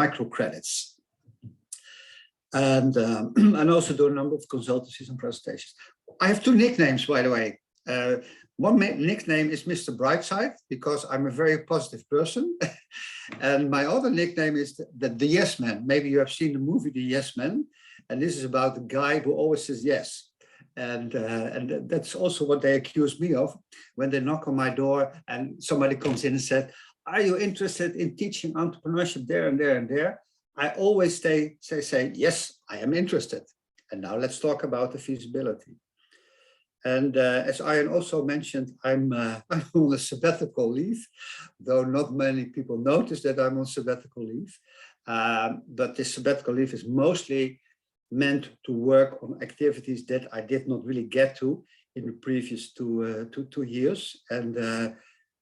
microcredits. And also do a number of consultancies and presentations. I have 2 nicknames, by the way. One nickname is Mr. Brightside, because I'm a very positive person. And my other nickname is the Yes Man. Maybe you have seen the movie The Yes Man. And this is about the guy who always says yes. And that's also what they accuse me of when they knock on my door and somebody comes in and said, are you interested in teaching entrepreneurship there and there and there? I always say, yes, I am interested. And now let's talk about the feasibility. And as Arjan also mentioned, I'm on a sabbatical leave, though not many people notice that I'm on sabbatical leave. But this sabbatical leave is mostly meant to work on activities that I did not really get to in the previous two years. And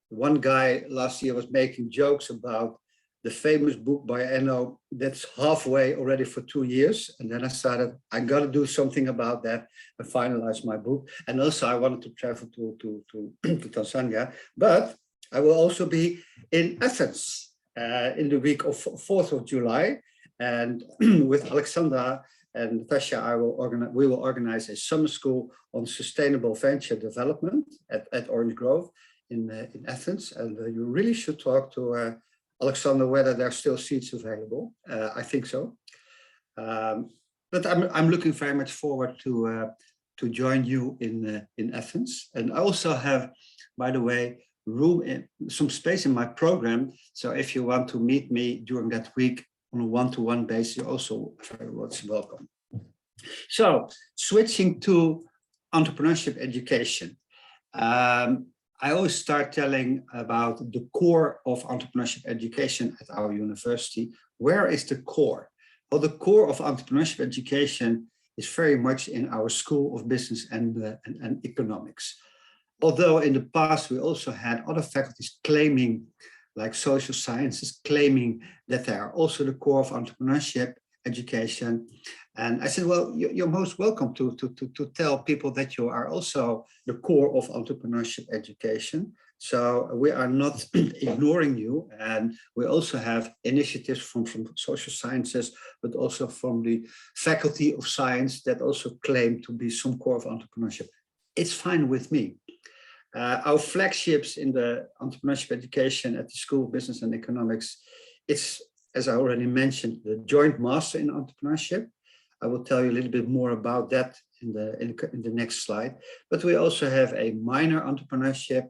one guy last year was making jokes about the famous book by Enno that's halfway already for 2 years. And then I started, I got to do something about that and finalize my book. And also I wanted to travel to Tanzania, but I will also be in Athens in the week of 4th of July. And with Alexandra and Natasha, we will organize a summer school on sustainable venture development at Orange Grove in Athens. And you really should talk to Alexander whether there are still seats available. I think so. But I'm looking very much forward to join you in Athens. And I also have, by the way, some space in my program. So if you want to meet me during that week on a one-to-one basis, you're also very much welcome. So switching to entrepreneurship education. I always start telling about the core of entrepreneurship education at our university. Where is the core? Well, the core of entrepreneurship education is very much in our School of Business and Economics. Although in the past, we also had other faculties claiming, like social sciences, claiming that they are also the core of entrepreneurship education. And I said, well, you're most welcome to tell people that you are also the core of entrepreneurship education. So we are not ignoring you. And we also have initiatives from social sciences, but also from the Faculty of Science that also claim to be some core of entrepreneurship. It's fine with me. Our flagships in the entrepreneurship education at the School of Business and Economics, it's, as I already mentioned, the joint master in entrepreneurship. I will tell you a little bit more about that in the next slide. But we also have a minor entrepreneurship,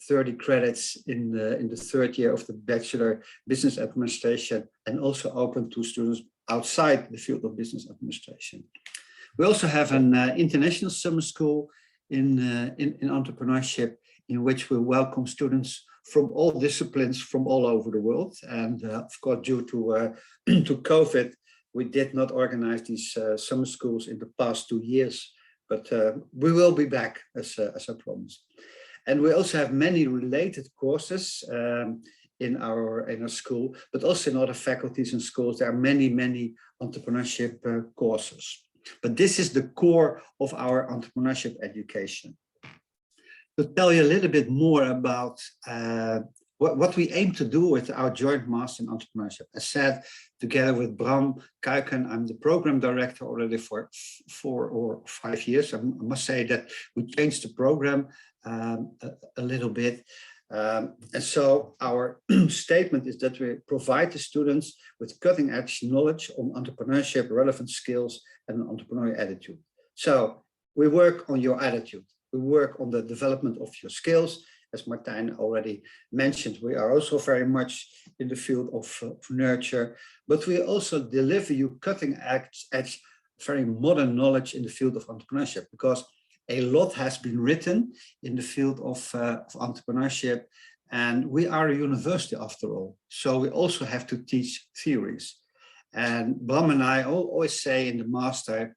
30 credits in the 3rd year of the Bachelor Business Administration, and also open to students outside the field of business administration. We also have an international summer school in entrepreneurship, in which we welcome students from all disciplines from all over the world. And of course, due to COVID, we did not organize these summer schools in the past 2 years, but we will be back as I promised. And we also have many related courses in our school, but also in other faculties and schools. There are many entrepreneurship courses. But this is the core of our entrepreneurship education. To tell you a little bit more about what we aim to do with our joint master in entrepreneurship. As said, together with Bram Kuiken, I'm the program director already for 4 or 5 years. I must say that we changed the program a little bit. And so our statement is that we provide the students with cutting edge knowledge on entrepreneurship, relevant skills, and an entrepreneurial attitude. So we work on your attitude. We work on the development of your skills. As Martijn already mentioned, we are also very much in the field of nurture, but we also deliver you cutting edge, very modern knowledge in the field of entrepreneurship, because a lot has been written in the field of entrepreneurship, and we are a university after all. So we also have to teach theories. And Bram and I always say in the master,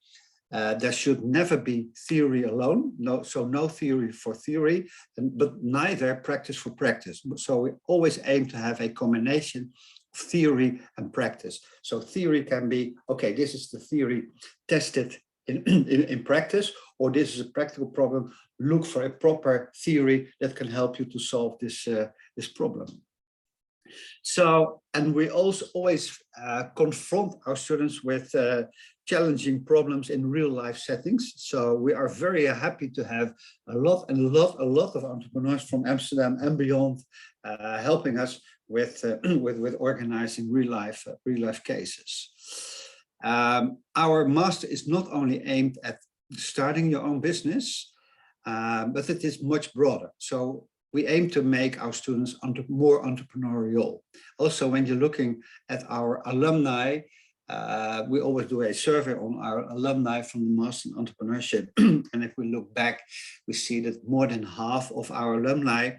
there should never be theory alone, no theory for theory, but neither practice for practice. So we always aim to have a combination of theory and practice. So theory can be, okay, this is the theory, test it in practice, or this is a practical problem, look for a proper theory that can help you to solve this problem. So, and we also always confront our students with challenging problems in real life settings. So we are very happy to have a lot of entrepreneurs from Amsterdam and beyond helping us with organizing real life cases. Our master is not only aimed at starting your own business, but it is much broader. So we aim to make our students more entrepreneurial. Also, when you're looking at our alumni, we always do a survey on our alumni from the Master in Entrepreneurship. And if we look back, we see that more than half of our alumni,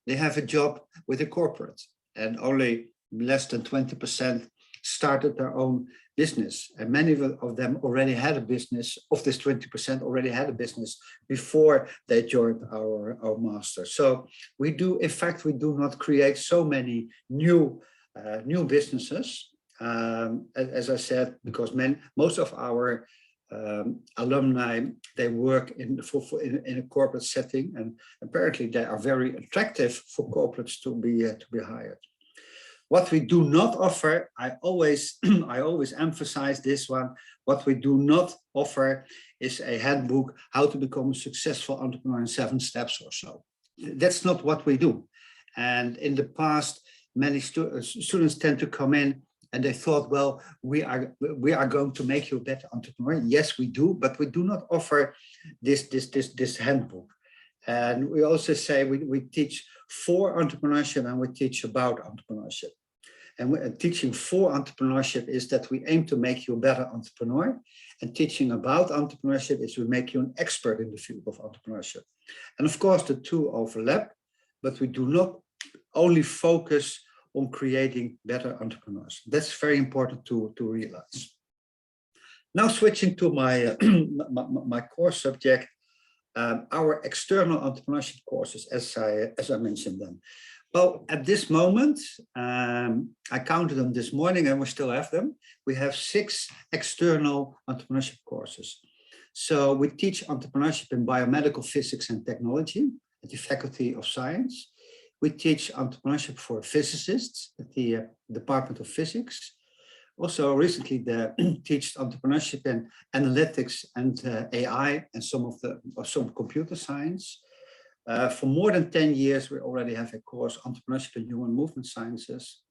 they have a job with a corporate, and only less than 20% started their own business. And many of them already had a business, of this 20% already had a business before they joined our master. So we do, in fact, we do not create so many new businesses. As I said, because most of our alumni, they work in a corporate setting, and apparently they are very attractive for corporates to be hired. What we do not offer, I always emphasize this one, what we do not offer is a handbook, how to become a successful entrepreneur in 7 steps or so. That's not what we do. And in the past, many students tend to come in and they thought, well, we are going to make you a better entrepreneur. Yes, we do, but we do not offer this handbook. And we also say we teach for entrepreneurship and we teach about entrepreneurship. And teaching for entrepreneurship is that we aim to make you a better entrepreneur. And teaching about entrepreneurship is we make you an expert in the field of entrepreneurship. And of course, the two overlap, but we do not only focus on creating better entrepreneurs. That's very important to realize. Now switching to my, my core subject, our external entrepreneurship courses, as I mentioned them. Well, at this moment, I counted them this morning and we still have them. We have 6 external entrepreneurship courses. So we teach entrepreneurship in biomedical physics and technology at the Faculty of Science. We teach entrepreneurship for physicists at the Department of Physics. Also recently teach entrepreneurship in analytics and AI and some computer science. For more than 10 years, we already have a course, Entrepreneurship in Human Movement Sciences.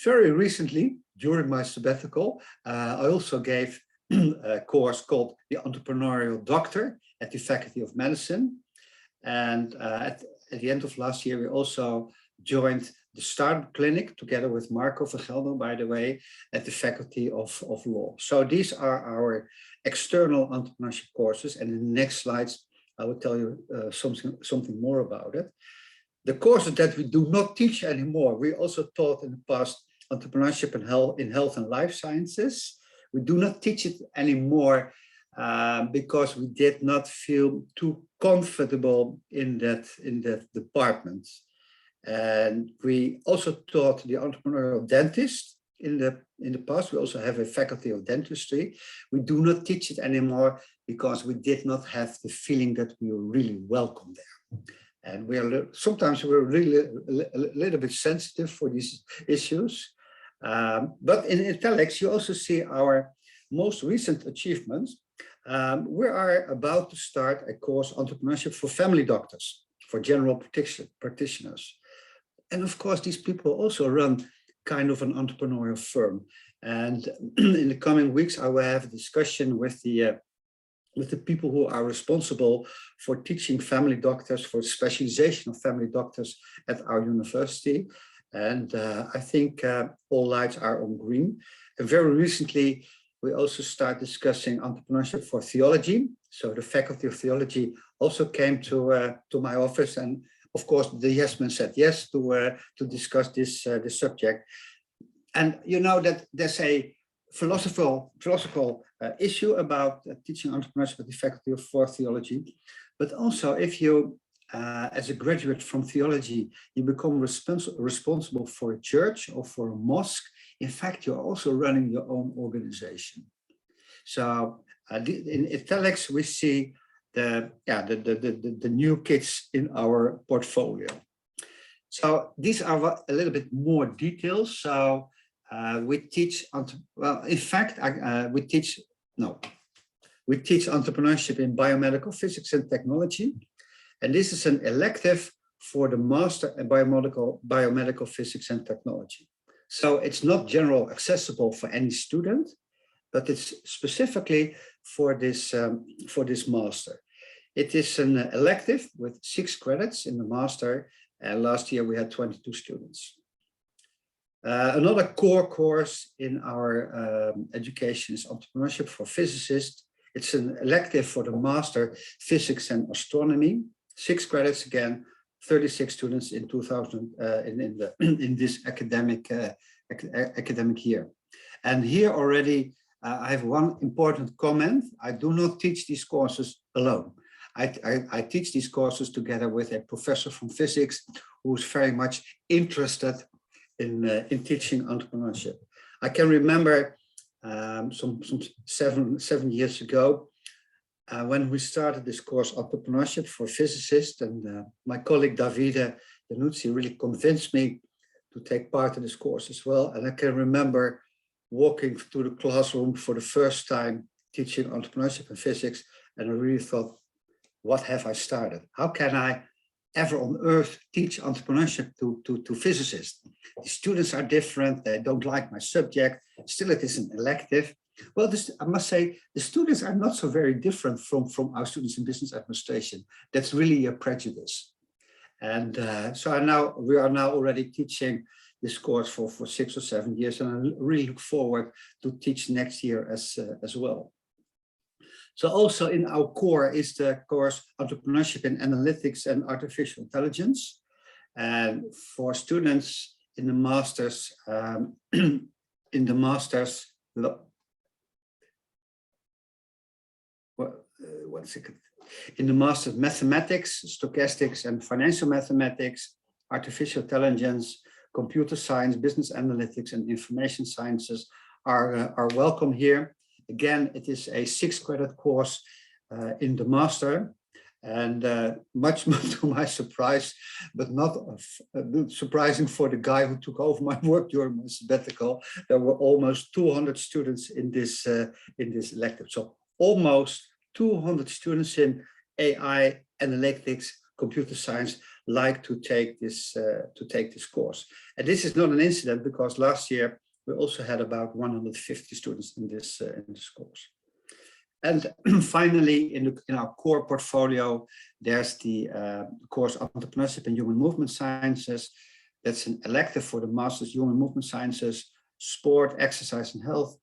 Very recently, during my sabbatical, I also gave a course called the Entrepreneurial Doctor at the Faculty of Medicine. And at the end of last year, we also joined the Startup Clinic together with Marco Vergelder, by the way, at the Faculty of Law. So these are our external entrepreneurship courses. And in the next slides, I will tell you something more about it. The courses that we do not teach anymore, we also taught in the past entrepreneurship in health and life sciences. We do not teach it anymore because we did not feel too comfortable in that department. And we also taught the entrepreneurial dentist in the past. We also have a faculty of dentistry. We do not teach it anymore because we did not have the feeling that we were really welcome there. And sometimes we're really a little bit sensitive for these issues. But in italics, you also see our most recent achievements. We are about to start a course, Entrepreneurship for Family Doctors, for general practitioners. And of course, these people also run kind of an entrepreneurial firm. And in the coming weeks, I will have a discussion with the people who are responsible for teaching family doctors, for specialization of family doctors at our university. And I think all lights are on green. And very recently, we also start discussing entrepreneurship for theology. So the Faculty of Theology also came to my office, and of course the yes-men said yes to discuss this subject. And you know that there's a philosophical issue about teaching entrepreneurship at the Faculty of Theology, but also if you, as a graduate from theology, you become responsible for a church or for a mosque, in fact, you're also running your own organization. So in italics, we see the new kids in our portfolio. So these are a little bit more details. So we teach, we teach entrepreneurship in biomedical physics and technology. And this is an elective for the Master in Biomedical Physics and Technology. So it's not general accessible for any student, but it's specifically for this master. It is an elective with 6 credits in the master, and last year we had 22 students. Another core course in our education is Entrepreneurship for Physicists. It's an elective for the Master Physics and Astronomy, 6 credits again, 36 students in in this academic year. And here already I have one important comment. I do not teach these courses alone. I teach these courses together with a professor from physics who is very much interested in teaching entrepreneurship. I can remember some 7 years ago when we started this course, Entrepreneurship for Physicists, and my colleague Davide Januzzi really convinced me to take part in this course as well. And I can remember walking to the classroom for the first time teaching entrepreneurship and physics, and I really thought, what have I started? How can I ever on earth teach entrepreneurship to physicists? The students are different, they don't like my subject, still it is an elective. Well, I must say, the students are not so very different from our students in business administration. That's really a prejudice. And so we are now already teaching this course for 6 or 7 years, and I really look forward to teach next year as well. So also in our core is the course Entrepreneurship in Analytics and Artificial Intelligence. And for students in the masters, in the master's mathematics, stochastics and financial mathematics, artificial intelligence, computer science, business analytics and information sciences are welcome here. Again, it is a 6-credit course in the master, and much to my surprise, but not surprising for the guy who took over my work during my sabbatical, there were almost 200 students in this elective. So almost 200 students in AI, analytics, computer science like to take this course. And this is not an incident, because last year we also had about 150 students in this course. And finally, in our core portfolio, there's the course Entrepreneurship in Human Movement Sciences. That's an elective for the Master's Human Movement Sciences, Sport, Exercise and Health,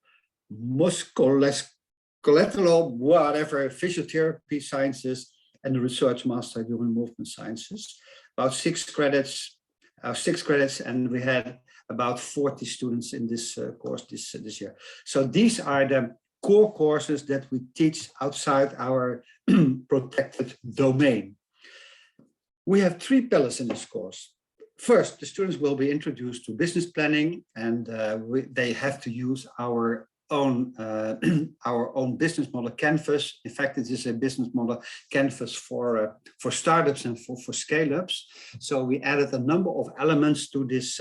Musculoskeletal, whatever, Physiotherapy Sciences, and the Research Master Human Movement Sciences. About 6 credits, and we had about 40 students in this course this year. So these are the core courses that we teach outside our protected domain. We have 3 pillars in this course. First, the students will be introduced to business planning, and they have to use our own our own business model canvas. In fact, it is a business model canvas for startups and for scale-ups. So we added a number of elements to this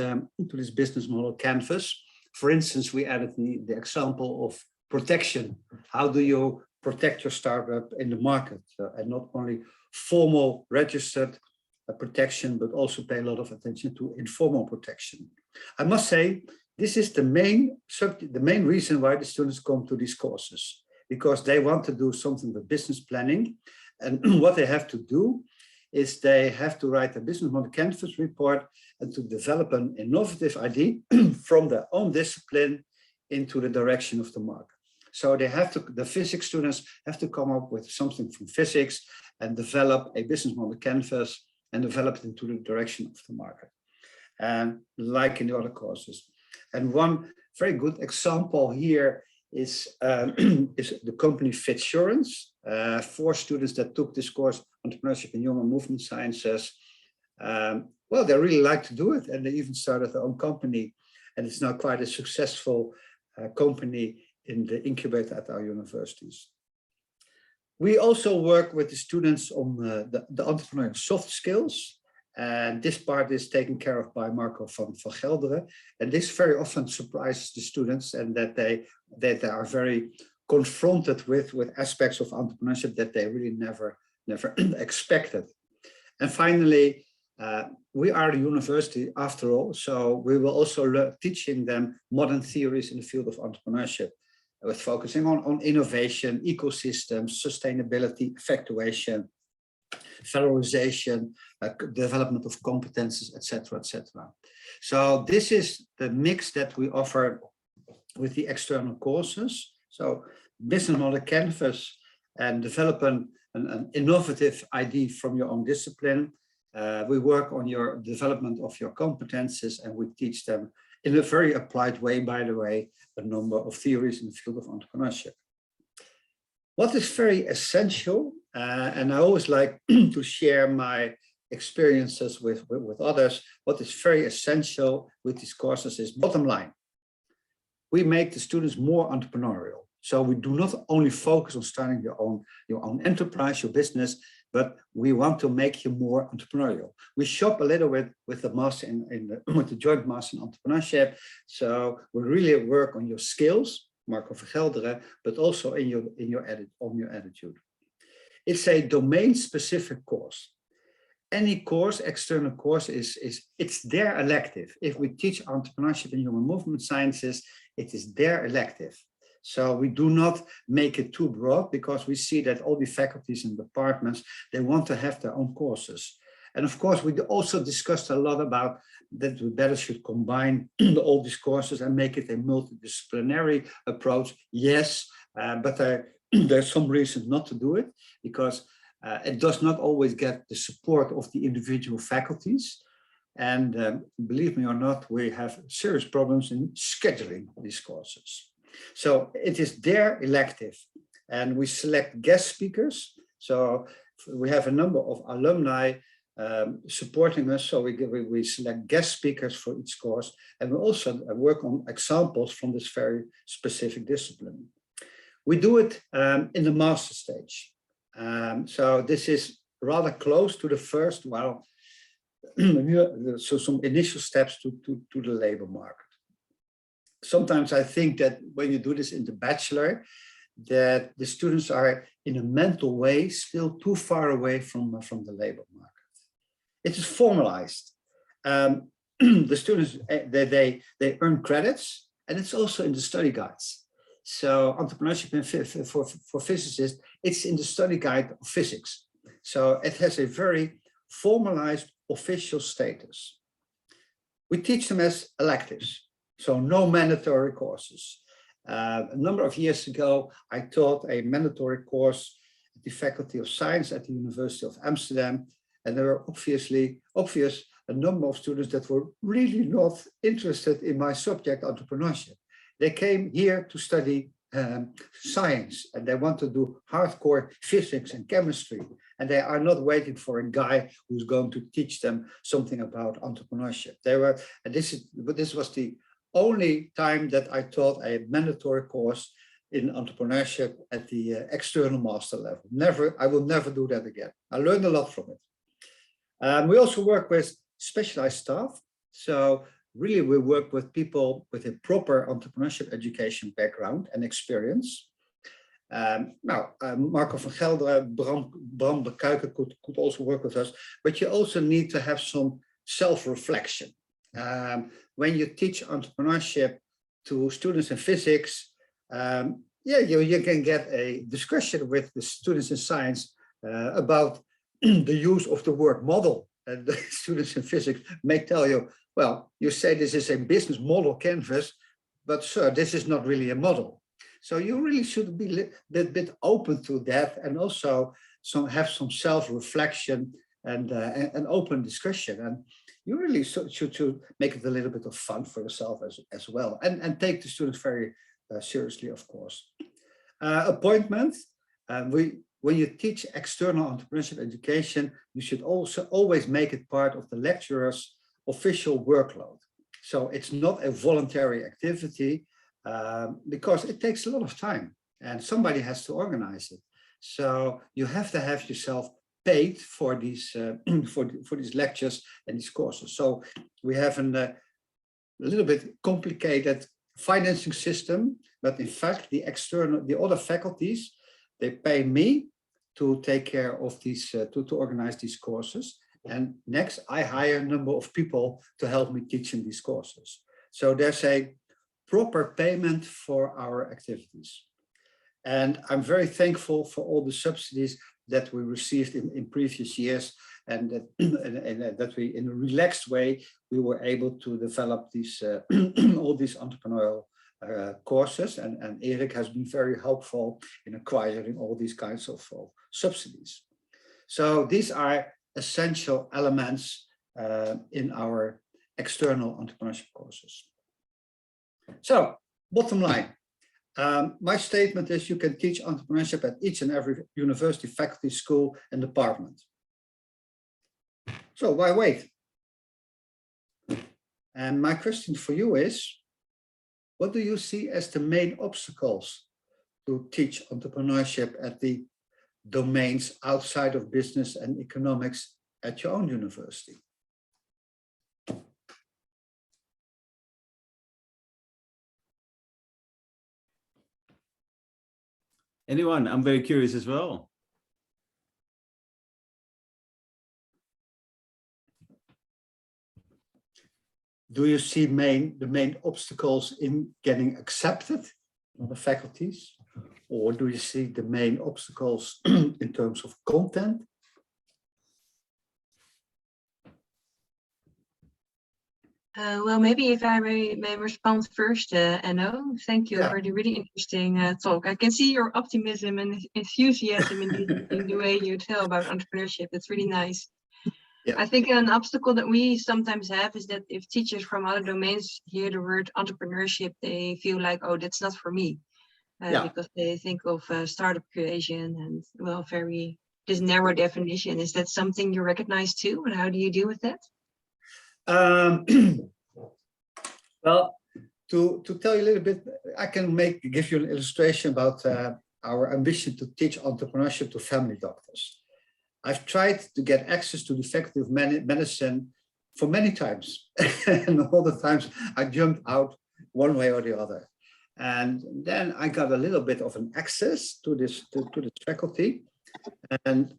business model canvas. For instance, we added the example of protection. How do you protect your startup in the market? And not only formal registered protection, but also pay a lot of attention to informal protection. I must say, this is the main reason why the students come to these courses, because they want to do something with business planning. And what they have to do is they have to write a business model canvas report and to develop an innovative idea from their own discipline into the direction of the market. So they have to, the physics students have to come up with something from physics and develop a business model canvas and develop it into the direction of the market. And like in the other courses. And one very good example here is the company Fitsurance. 4 students that took this course, Entrepreneurship and Human Movement Sciences. Well, they really like to do it, and they even started their own company, and it's now quite a successful company in the incubator at our universities. We also work with the students on the entrepreneurial soft skills. And this part is taken care of by Marco van Gelderen. And this very often surprises the students, and that they are very confronted with aspects of entrepreneurship that they really never expected. And finally, we are a university after all, so we will also learn teaching them modern theories in the field of entrepreneurship, with focusing on innovation, ecosystems, sustainability, effectuation, valorization, development of competences, etc., etc. So this is the mix that we offer with the external courses. So business model canvas and develop an innovative idea from your own discipline. We work on your development of your competences, and we teach them in a very applied way, by the way, a number of theories in the field of entrepreneurship. What is very essential, and I always like to share my experiences with others, what is very essential with these courses is bottom line. We make the students more entrepreneurial. So we do not only focus on starting your own enterprise, your business, but we want to make you more entrepreneurial. We shop a little bit with the master with the joint master in entrepreneurship. So we really work on your skills, Marco van Gelderen, but also on your attitude. It's a domain-specific course. Any course, external course, it's their elective. If we teach entrepreneurship and human movement sciences, it is their elective. So we do not make it too broad, because we see that all the faculties and departments, they want to have their own courses. And of course, we also discussed a lot about that we better should combine all these courses and make it a multidisciplinary approach. Yes, but there's some reasons not to do it, because it does not always get the support of the individual faculties. And believe me or not, we have serious problems in scheduling these courses. So it is their elective, and we select guest speakers. So we have a number of alumni supporting us. So we select guest speakers for each course, and we also work on examples from this very specific discipline. We do it in the master stage. So this is rather close to the first, well, so some initial steps to the labor market. Sometimes I think that when you do this in the bachelor, that the students are in a mental way still too far away from the labor market. It is formalized. The students, they earn credits, and it's also in the study guides. So entrepreneurship for physicists, it's in the study guide of physics. So it has a very formalized official status. We teach them as electives. So no mandatory courses. A number of years ago, I taught a mandatory course at the Faculty of Science at the University of Amsterdam. And there were obvious a number of students that were really not interested in my subject, entrepreneurship. They came here to study science, and they want to do hardcore physics and chemistry. And they are not waiting for a guy who's going to teach them something about entrepreneurship. They were, and this was the only time that I taught a mandatory course in entrepreneurship at the external master level. I will never do that again. I learned a lot from it. We also work with specialized staff. So really we work with people with a proper entrepreneurship education background and experience. Marco van Gelderen, Bram de Kuiken could also work with us, but you also need to have some self-reflection. When you teach entrepreneurship to students in physics, you can get a discussion with the students in science about the use of the word model. And the students in physics may tell you, well, you say this is a business model canvas, but sir, this is not really a model. So you really should be a bit open to that, and also have some self-reflection and an open discussion. And you really should make it a little bit of fun for yourself as well, and take the students very seriously, of course. Appointment. When you teach external entrepreneurship education, you should also always make it part of the lecturer's official workload. So it's not a voluntary activity, because it takes a lot of time and somebody has to organize it. So you have to have yourself paid for these for these lectures and these courses. So we have a little bit complicated financing system, but in fact the other faculties, they pay me to take care of these to organize these courses, and next I hire a number of people to help me teach in these courses. So there's a proper payment for our activities, and I'm very thankful for all the subsidies that we received in previous years, and that we, in a relaxed way, we were able to develop these all these entrepreneurial courses, and Erik has been very helpful in acquiring all these kinds of subsidies. So these are essential elements in our external entrepreneurship courses. So bottom line, my statement is you can teach entrepreneurship at each and every university, faculty, school, and department. So why wait? And my question for you is, what do you see as the main obstacles to teach entrepreneurship at the domains outside of business and economics at your own university? Anyone? I'm very curious as well. Do you see the main obstacles in getting accepted on the faculties? Or do you see the main obstacles in terms of content? Well, maybe if I may respond first, Enno. Thank you for the really interesting talk. I can see your optimism and enthusiasm in the way you tell about entrepreneurship. It's really nice. Yeah. I think an obstacle that we sometimes have is that if teachers from other domains hear the word entrepreneurship, they feel like, oh, that's not for me. Because they think of startup creation and, well, this narrow definition. Is that something you recognize too? And how do you deal with that? Well, to tell you a little bit, I can give you an illustration about our ambition to teach entrepreneurship to family doctors. I've tried to get access to the faculty of medicine for many times, and all the times I jumped out one way or the other. And then I got a little bit of an access to this faculty, and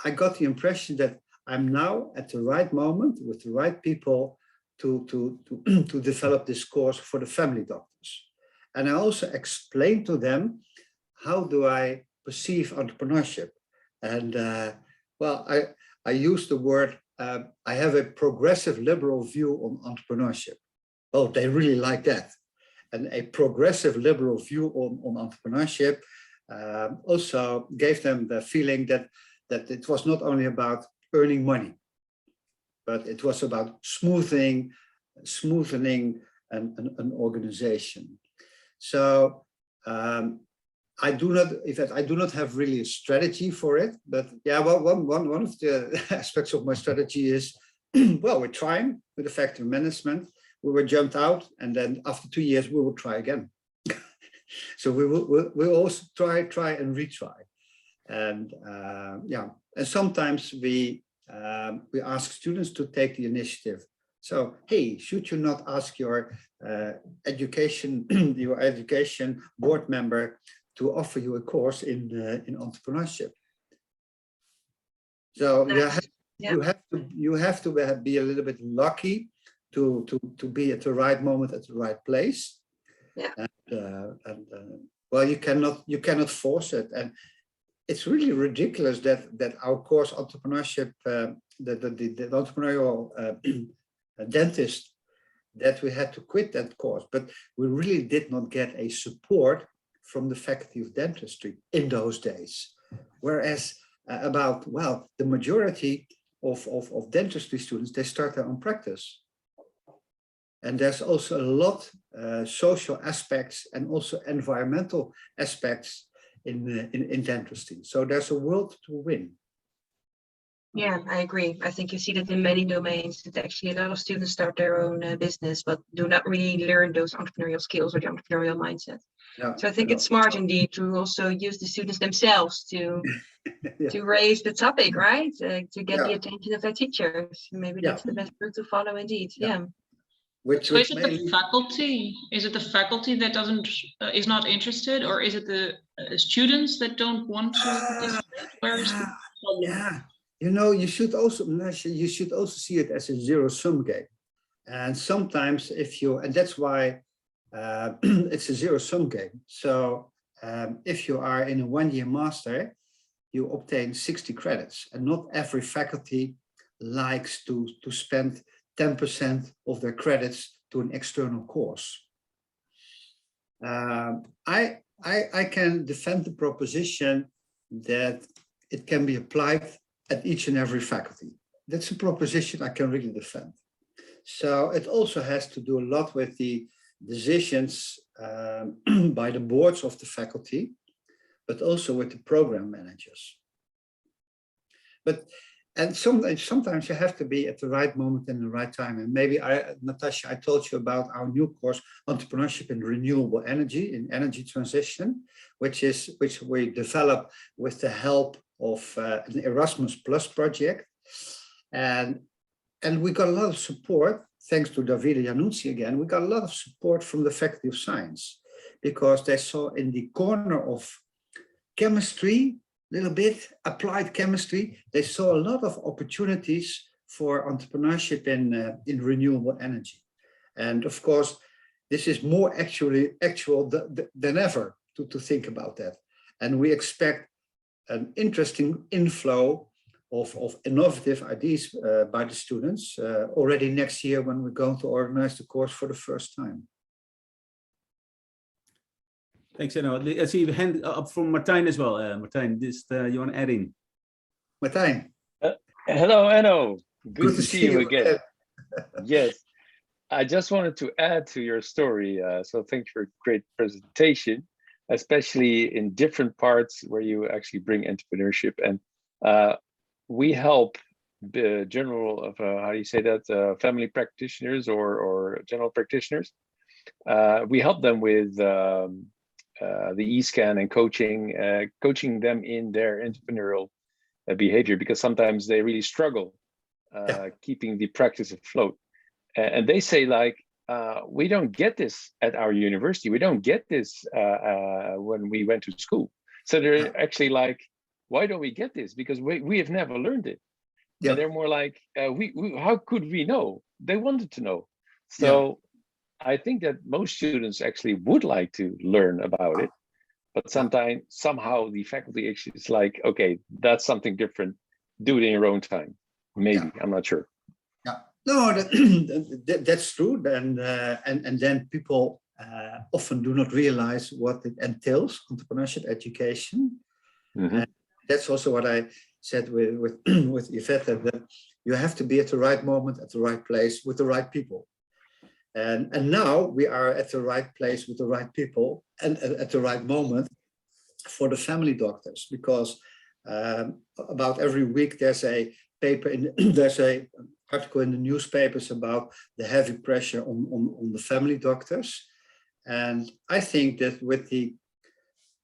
I got the impression that I'm now at the right moment with the right people to develop this course for the family doctors. And I also explained to them, how do I perceive entrepreneurship? And well, I use the word, I have a progressive liberal view on entrepreneurship. Oh, they really like that. And a progressive liberal view on entrepreneurship also gave them the feeling that it was not only about earning money, but it was about smoothening an organization. So I do not have really a strategy for it, but yeah, well, one of the aspects of my strategy is, well, we're trying with effective management, we were jumped out, and then after 2 years we will try again. So we'll also try and retry. And yeah, and sometimes we ask students to take the initiative. So, hey, should you not ask your education board member to offer you a course in entrepreneurship? So you have to be a little bit lucky to be at the right moment at the right place. Yeah. And well, you cannot force it. And it's really ridiculous that our course entrepreneurship, the entrepreneurial dentist, that we had to quit that course, but we really did not get a support from the faculty of dentistry in those days. Whereas the majority of dentistry students, they start their own practice. And there's also a lot social aspects and also environmental aspects in dentistry. So there's a world to win. Yeah, I agree. I think you see that in many domains that actually a lot of students start their own business, but do not really learn those entrepreneurial skills or the entrepreneurial mindset. Yeah, So I think it's smart indeed to also use the students themselves to yeah. to raise the topic, right? To get the attention of their teachers. Maybe that's the best route to follow indeed. Yeah. So is it the faculty? Is it the faculty that is not interested, or is it the students that don't want to participate? Where is the problem? Yeah. You know, you should also see it as a zero-sum game. And sometimes and that's why it's a zero-sum game. So if you are in a one-year master, you obtain 60 credits, and not every faculty likes to spend 10% of their credits to an external course. I can defend the proposition that it can be applied at each and every faculty. That's a proposition I can really defend. So it also has to do a lot with the decisions by the boards of the faculty, but also with the program managers. And sometimes you have to be at the right moment and the right time. And maybe, Natasha, I told you about our new course, Entrepreneurship in Renewable Energy, in Energy Transition, which we develop with the help of an Erasmus Plus project. And we got a lot of support, thanks to Davide Januzzi again, we got a lot of support from the Faculty of Science, because they saw in the corner of chemistry, little bit applied chemistry, they saw a lot of opportunities for entrepreneurship in renewable energy. And of course, this is more actual than ever to think about that. And we expect an interesting inflow of innovative ideas by the students already next year, when we're going to organize the course for the first time. Thanks, Enno. I see a hand up from Martijn as well. Martijn, you want to add in? Martijn. Hello, Enno. Good to see you again. Yes, I just wanted to add to your story. So thank you for a great presentation, especially in different parts where you actually bring entrepreneurship. And we help the general, how do you say that, family practitioners or general practitioners. We help them with the e-scan and coaching them in their entrepreneurial behavior, because sometimes they really struggle keeping the practice afloat. And they say, like, we don't get this at our university. We don't get this when we went to school. So they're actually like, why don't we get this? Because we have never learned it. Yeah. And they're more like, how could we know? They wanted to know. So I think that most students actually would like to learn about it, but somehow the faculty actually is like, okay, that's something different. Do it in your own time. Maybe, I'm not sure. Yeah, no, that's true. And then people often do not realize what it entails, entrepreneurship education. Mm-hmm. And that's also what I said with Yvette, that you have to be at the right moment, at the right place, with the right people. And now we are at the right place with the right people and at the right moment for the family doctors, because about every week there's a paper there's a article in the newspapers about the heavy pressure on the family doctors. And I think that with the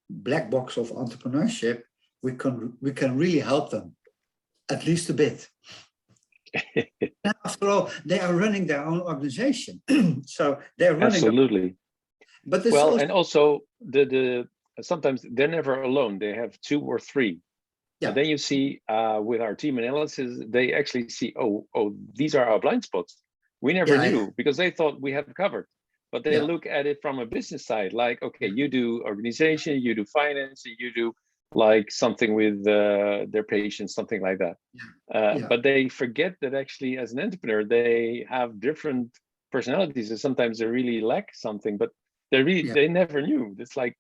black box of entrepreneurship, we can really help them, at least a bit. After all, they are running their own organization, so they're running. Absolutely. But this well, and also the sometimes they're never alone. They have 2 or 3. Yeah. And then you see with our team analysis, they actually see, oh, these are our blind spots. We never knew because they thought we had it covered. But they look at it from a business side, like, okay, you do organization, you do finance, you do like something with their patients, something like that. But they forget that actually as an entrepreneur, they have different personalities, and sometimes they really lack something, but they never knew. It's like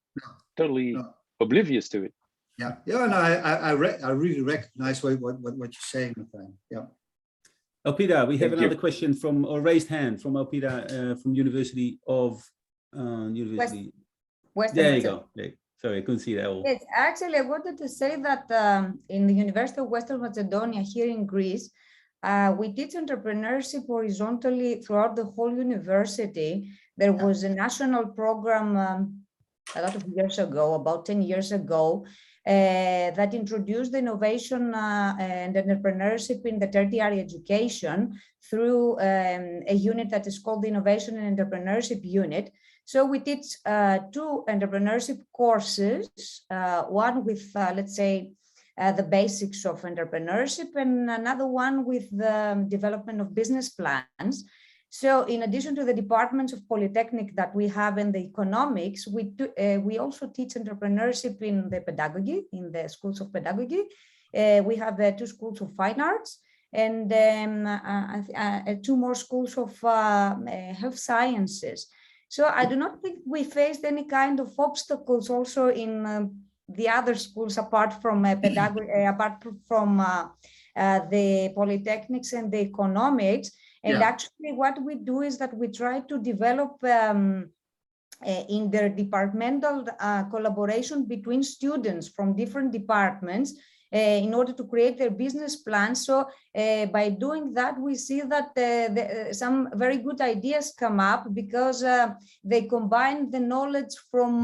totally oblivious to it. Yeah, and I really recognize what you're saying, Martijn. Yeah. Elpida, we have another question from, or raised hand from Elpida from University of University. There you go. Sorry, I couldn't see that all. Yes, actually, I wanted to say that in the University of Western Macedonia here in Greece, we teach entrepreneurship horizontally throughout the whole university. There was a national program a lot of years ago, about 10 years ago, that introduced innovation and entrepreneurship in the tertiary education through a unit that is called the Innovation and Entrepreneurship Unit. So we teach 2 entrepreneurship courses, one with, let's say, the basics of entrepreneurship, and another one with the development of business plans. So in addition to the departments of Polytechnic that we have in the economics, we also teach entrepreneurship in the pedagogy, in the schools of pedagogy. We have 2 schools of fine arts and 2 more schools of health sciences. So I do not think we faced any kind of obstacles also in the other schools apart from pedagogy, apart from the polytechnics and the economics. And actually what we do is that we try to develop interdepartmental collaboration between students from different departments in order to create their business plans. So by doing that, we see that some very good ideas come up because they combine the knowledge from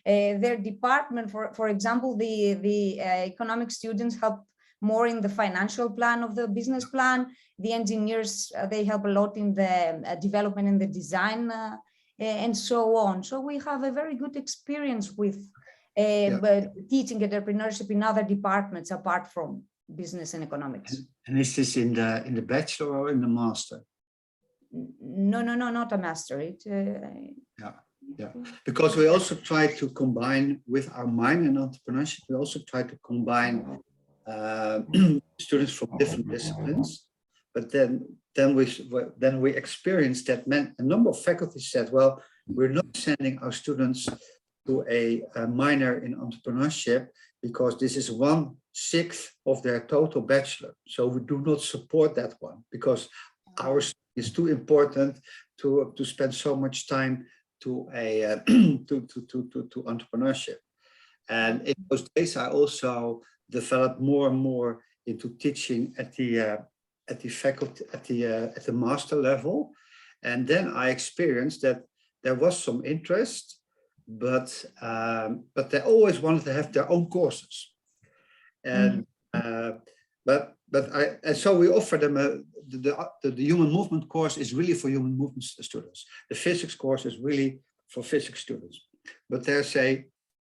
their department. For example, the economic students help more in the financial plan of the business plan. The engineers, they help a lot in the development and the design and so on. So we have a very good experience with teaching entrepreneurship in other departments apart from business and economics. And is this in the bachelor or in the master? No, not a master. Because we also try to combine with our minor in entrepreneurship. We also try to combine students from different disciplines, but then we experienced that a number of faculties said, well, we're not sending our students to a minor in entrepreneurship because this is 1/6 of their total bachelor. So we do not support that one because ours is too important to spend so much time to a to entrepreneurship. And in those days, I also developed more and more into teaching at the faculty at the master level, and then I experienced that there was some interest, but they always wanted to have their own courses, and so we offer them the human movement course is really for human movement students. The physics course is really for physics students, but there's a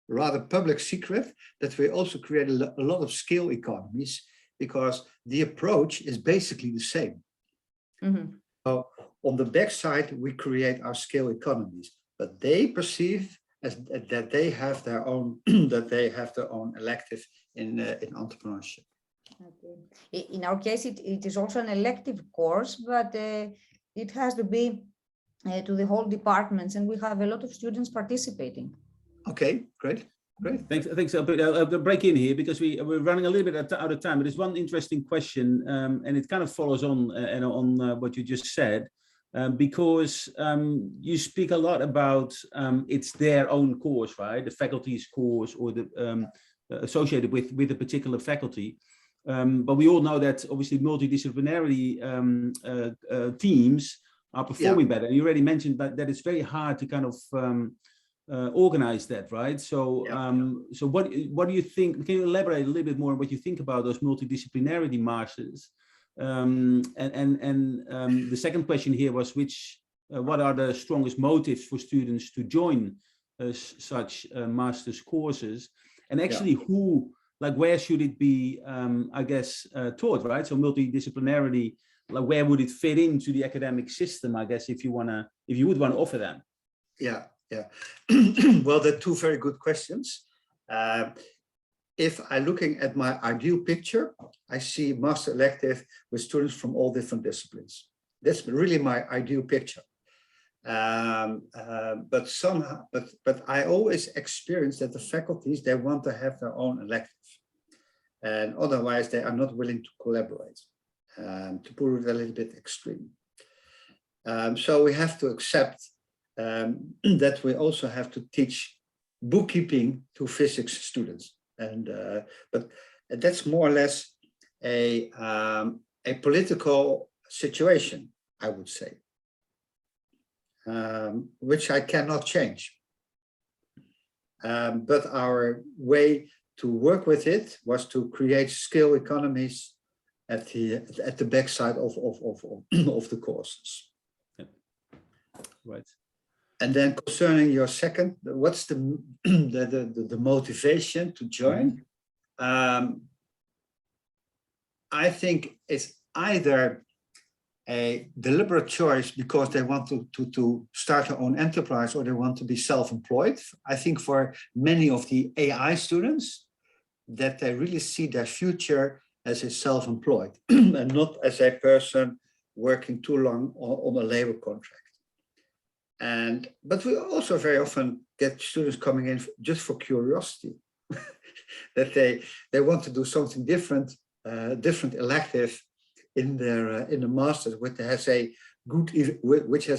rather public secret that we also create a lot of skill economies because the approach is basically the same. So on the backside, we create our skill economies, but they perceive as that they have their own elective in entrepreneurship. Okay. In our case, it is also an elective course, but it has to be to the whole departments, and we have a lot of students participating. Okay, great. Thanks. I'll break in here because we're running a little bit out of time. But there's one interesting question, and it kind of follows on what you just said, because you speak a lot about it's their own course, right? The faculty's course or the associated with a particular faculty. But we all know that obviously multidisciplinary teams are performing better. You already mentioned that it's very hard to kind of organize that, right? So, so what do you think? Can you elaborate a little bit more on what you think about those multidisciplinarity masters? The second question here was what are the strongest motives for students to join such master's courses, and actually where should it be, I guess, taught, right? So multidisciplinarity, like where would it fit into the academic system, I guess, if you would want to offer them? Yeah. Well, they're two very good questions. If I'm looking at my ideal picture, I see master elective with students from all different disciplines. That's really my ideal picture. But I always experience that the faculties, they want to have their own elective, and otherwise they are not willing to collaborate, to put it a little bit extreme. So we have to accept that we also have to teach bookkeeping to physics students, but that's more or less a political situation, I would say. Which I cannot change. But our way to work with it was to create skill economies at the backside of the courses. Yeah. Right. And then concerning your second, what's the motivation to join? I think it's either a deliberate choice because they want to start their own enterprise, or they want to be self-employed. I think for many of the AI students, that they really see their future as a self-employed and not as a person working too long on a labor contract. But we also very often get students coming in just for curiosity, that they want to do something different, different elective in the masters, which has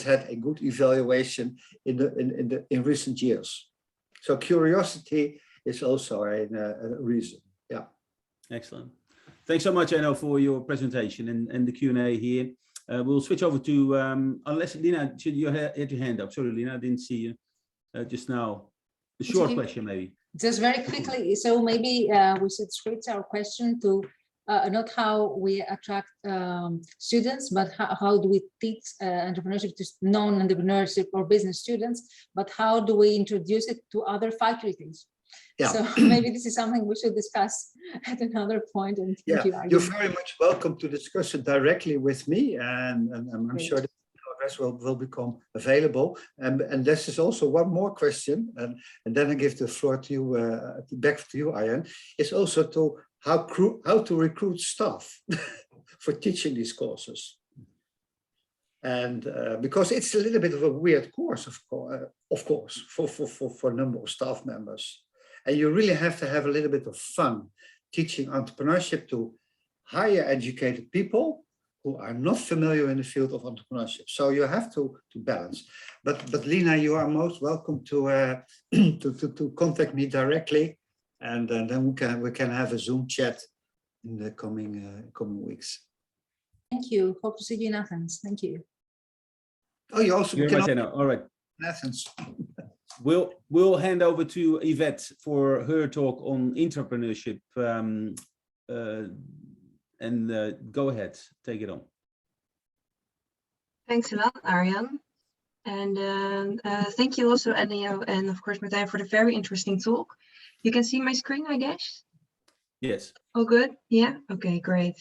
had a good evaluation in recent years. So curiosity is also a reason. Yeah. Excellent. Thanks so much, Enno, for your presentation and the Q&A here. We'll switch over to unless Lina, you had your hand up. Sorry, Lina, I didn't see you just now. A short question, maybe. Just very quickly. So maybe we should switch our question to not how we attract students, but how do we teach entrepreneurship to non-entrepreneurship or business students, but how do we introduce it to other faculties? Yeah. So maybe this is something we should discuss at another point. And you're very much welcome to discuss it directly with me, and I'm sure that address will become available. And this is also one more question, and then I give the floor to you, back to you, Arjan. It's also to how to recruit staff for teaching these courses. And because it's a little bit of a weird course, of course, for a number of staff members. And you really have to have a little bit of fun teaching entrepreneurship to higher educated people who are not familiar in the field of entrepreneurship. So you have to balance. But Lina, you are most welcome to contact me directly, and then we can have a Zoom chat in the coming weeks. Thank you. Hope to see you in Athens. Thank you. Oh, you also can. All right. Athens. We'll hand over to Yvette for her talk on entrepreneurship. Go ahead, take it on. Thanks a lot, Arjan. And thank you also, Enno, and of course, Martijn, for the very interesting talk. You can see my screen, I guess? Yes. Oh, good. Yeah. Okay, great.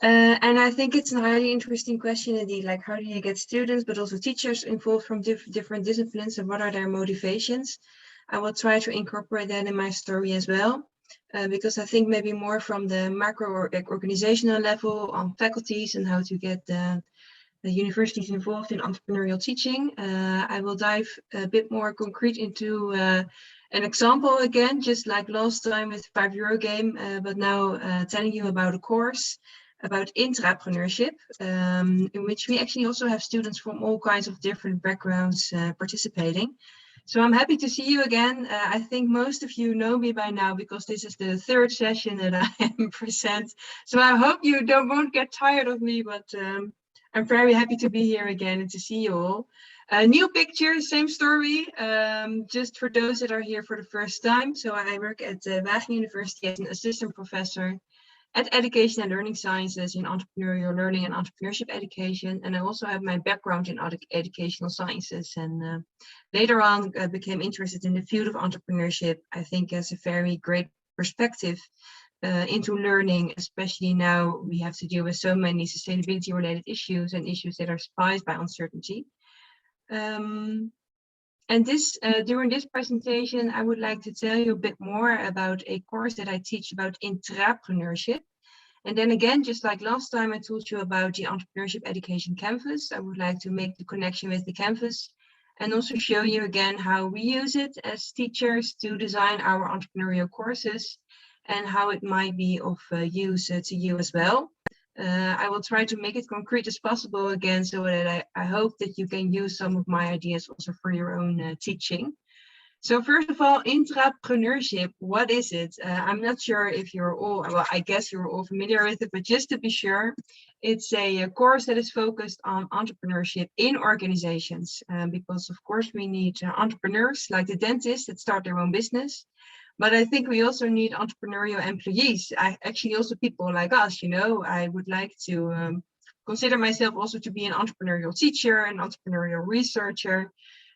And I think it's a highly interesting question indeed, like how do you get students, but also teachers involved from different disciplines, and what are their motivations? I will try to incorporate that in my story as well, because I think maybe more from the macro or organizational level on faculties and how to get the universities involved in entrepreneurial teaching. I will dive a bit more concrete into an example again, just like last time with the €5 game, but now telling you about a course about intrapreneurship, in which we actually also have students from all kinds of different backgrounds participating. So I'm happy to see you again. I think most of you know me by now because this is the third session that I am present. So I hope you won't get tired of me, but I'm very happy to be here again and to see you all. New picture, same story, just for those that are here for the first time. So I work at Wageningen University as an assistant professor at Education and Learning Sciences in entrepreneurial learning and entrepreneurship education. And I also have my background in educational sciences. And later on, I became interested in the field of entrepreneurship. I think as a very great perspective into learning, especially now we have to deal with so many sustainability related issues and issues that are spiced by uncertainty. And during this presentation, I would like to tell you a bit more about a course that I teach about entrepreneurship. And then again, just like last time I told you about the Entrepreneurship Education Canvas, I would like to make the connection with the canvas and also show you again how we use it as teachers to design our entrepreneurial courses and how it might be of use to you as well. I will try to make it concrete as possible again, so that I hope that you can use some of my ideas also for your own teaching. So first of all, entrepreneurship, what is it? I'm not sure if you're all, well, I guess you're all familiar with it, but just to be sure, it's a course that is focused on entrepreneurship in organizations, because of course we need entrepreneurs like the dentists that start their own business. But I think we also need entrepreneurial employees. Actually also people like us, you know, I would like to consider myself also to be an entrepreneurial teacher, an entrepreneurial researcher.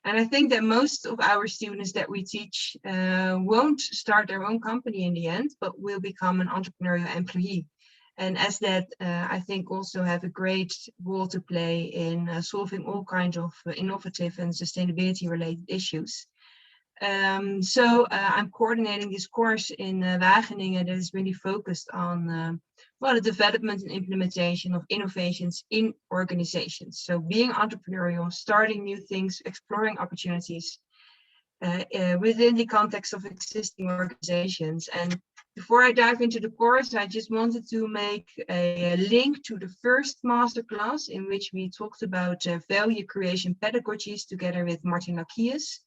And I think that most of our students that we teach won't start their own company in the end, but will become an entrepreneurial employee. And as that, I think also have a great role to play in solving all kinds of innovative and sustainability related issues. So I'm coordinating this course in Wageningen that is really focused on well, the development and implementation of innovations in organizations. So being entrepreneurial, starting new things, exploring opportunities within the context of existing organizations. And before I dive into the course, I just wanted to make a link to the first masterclass in which we talked about value creation pedagogies together with Martin Lakius.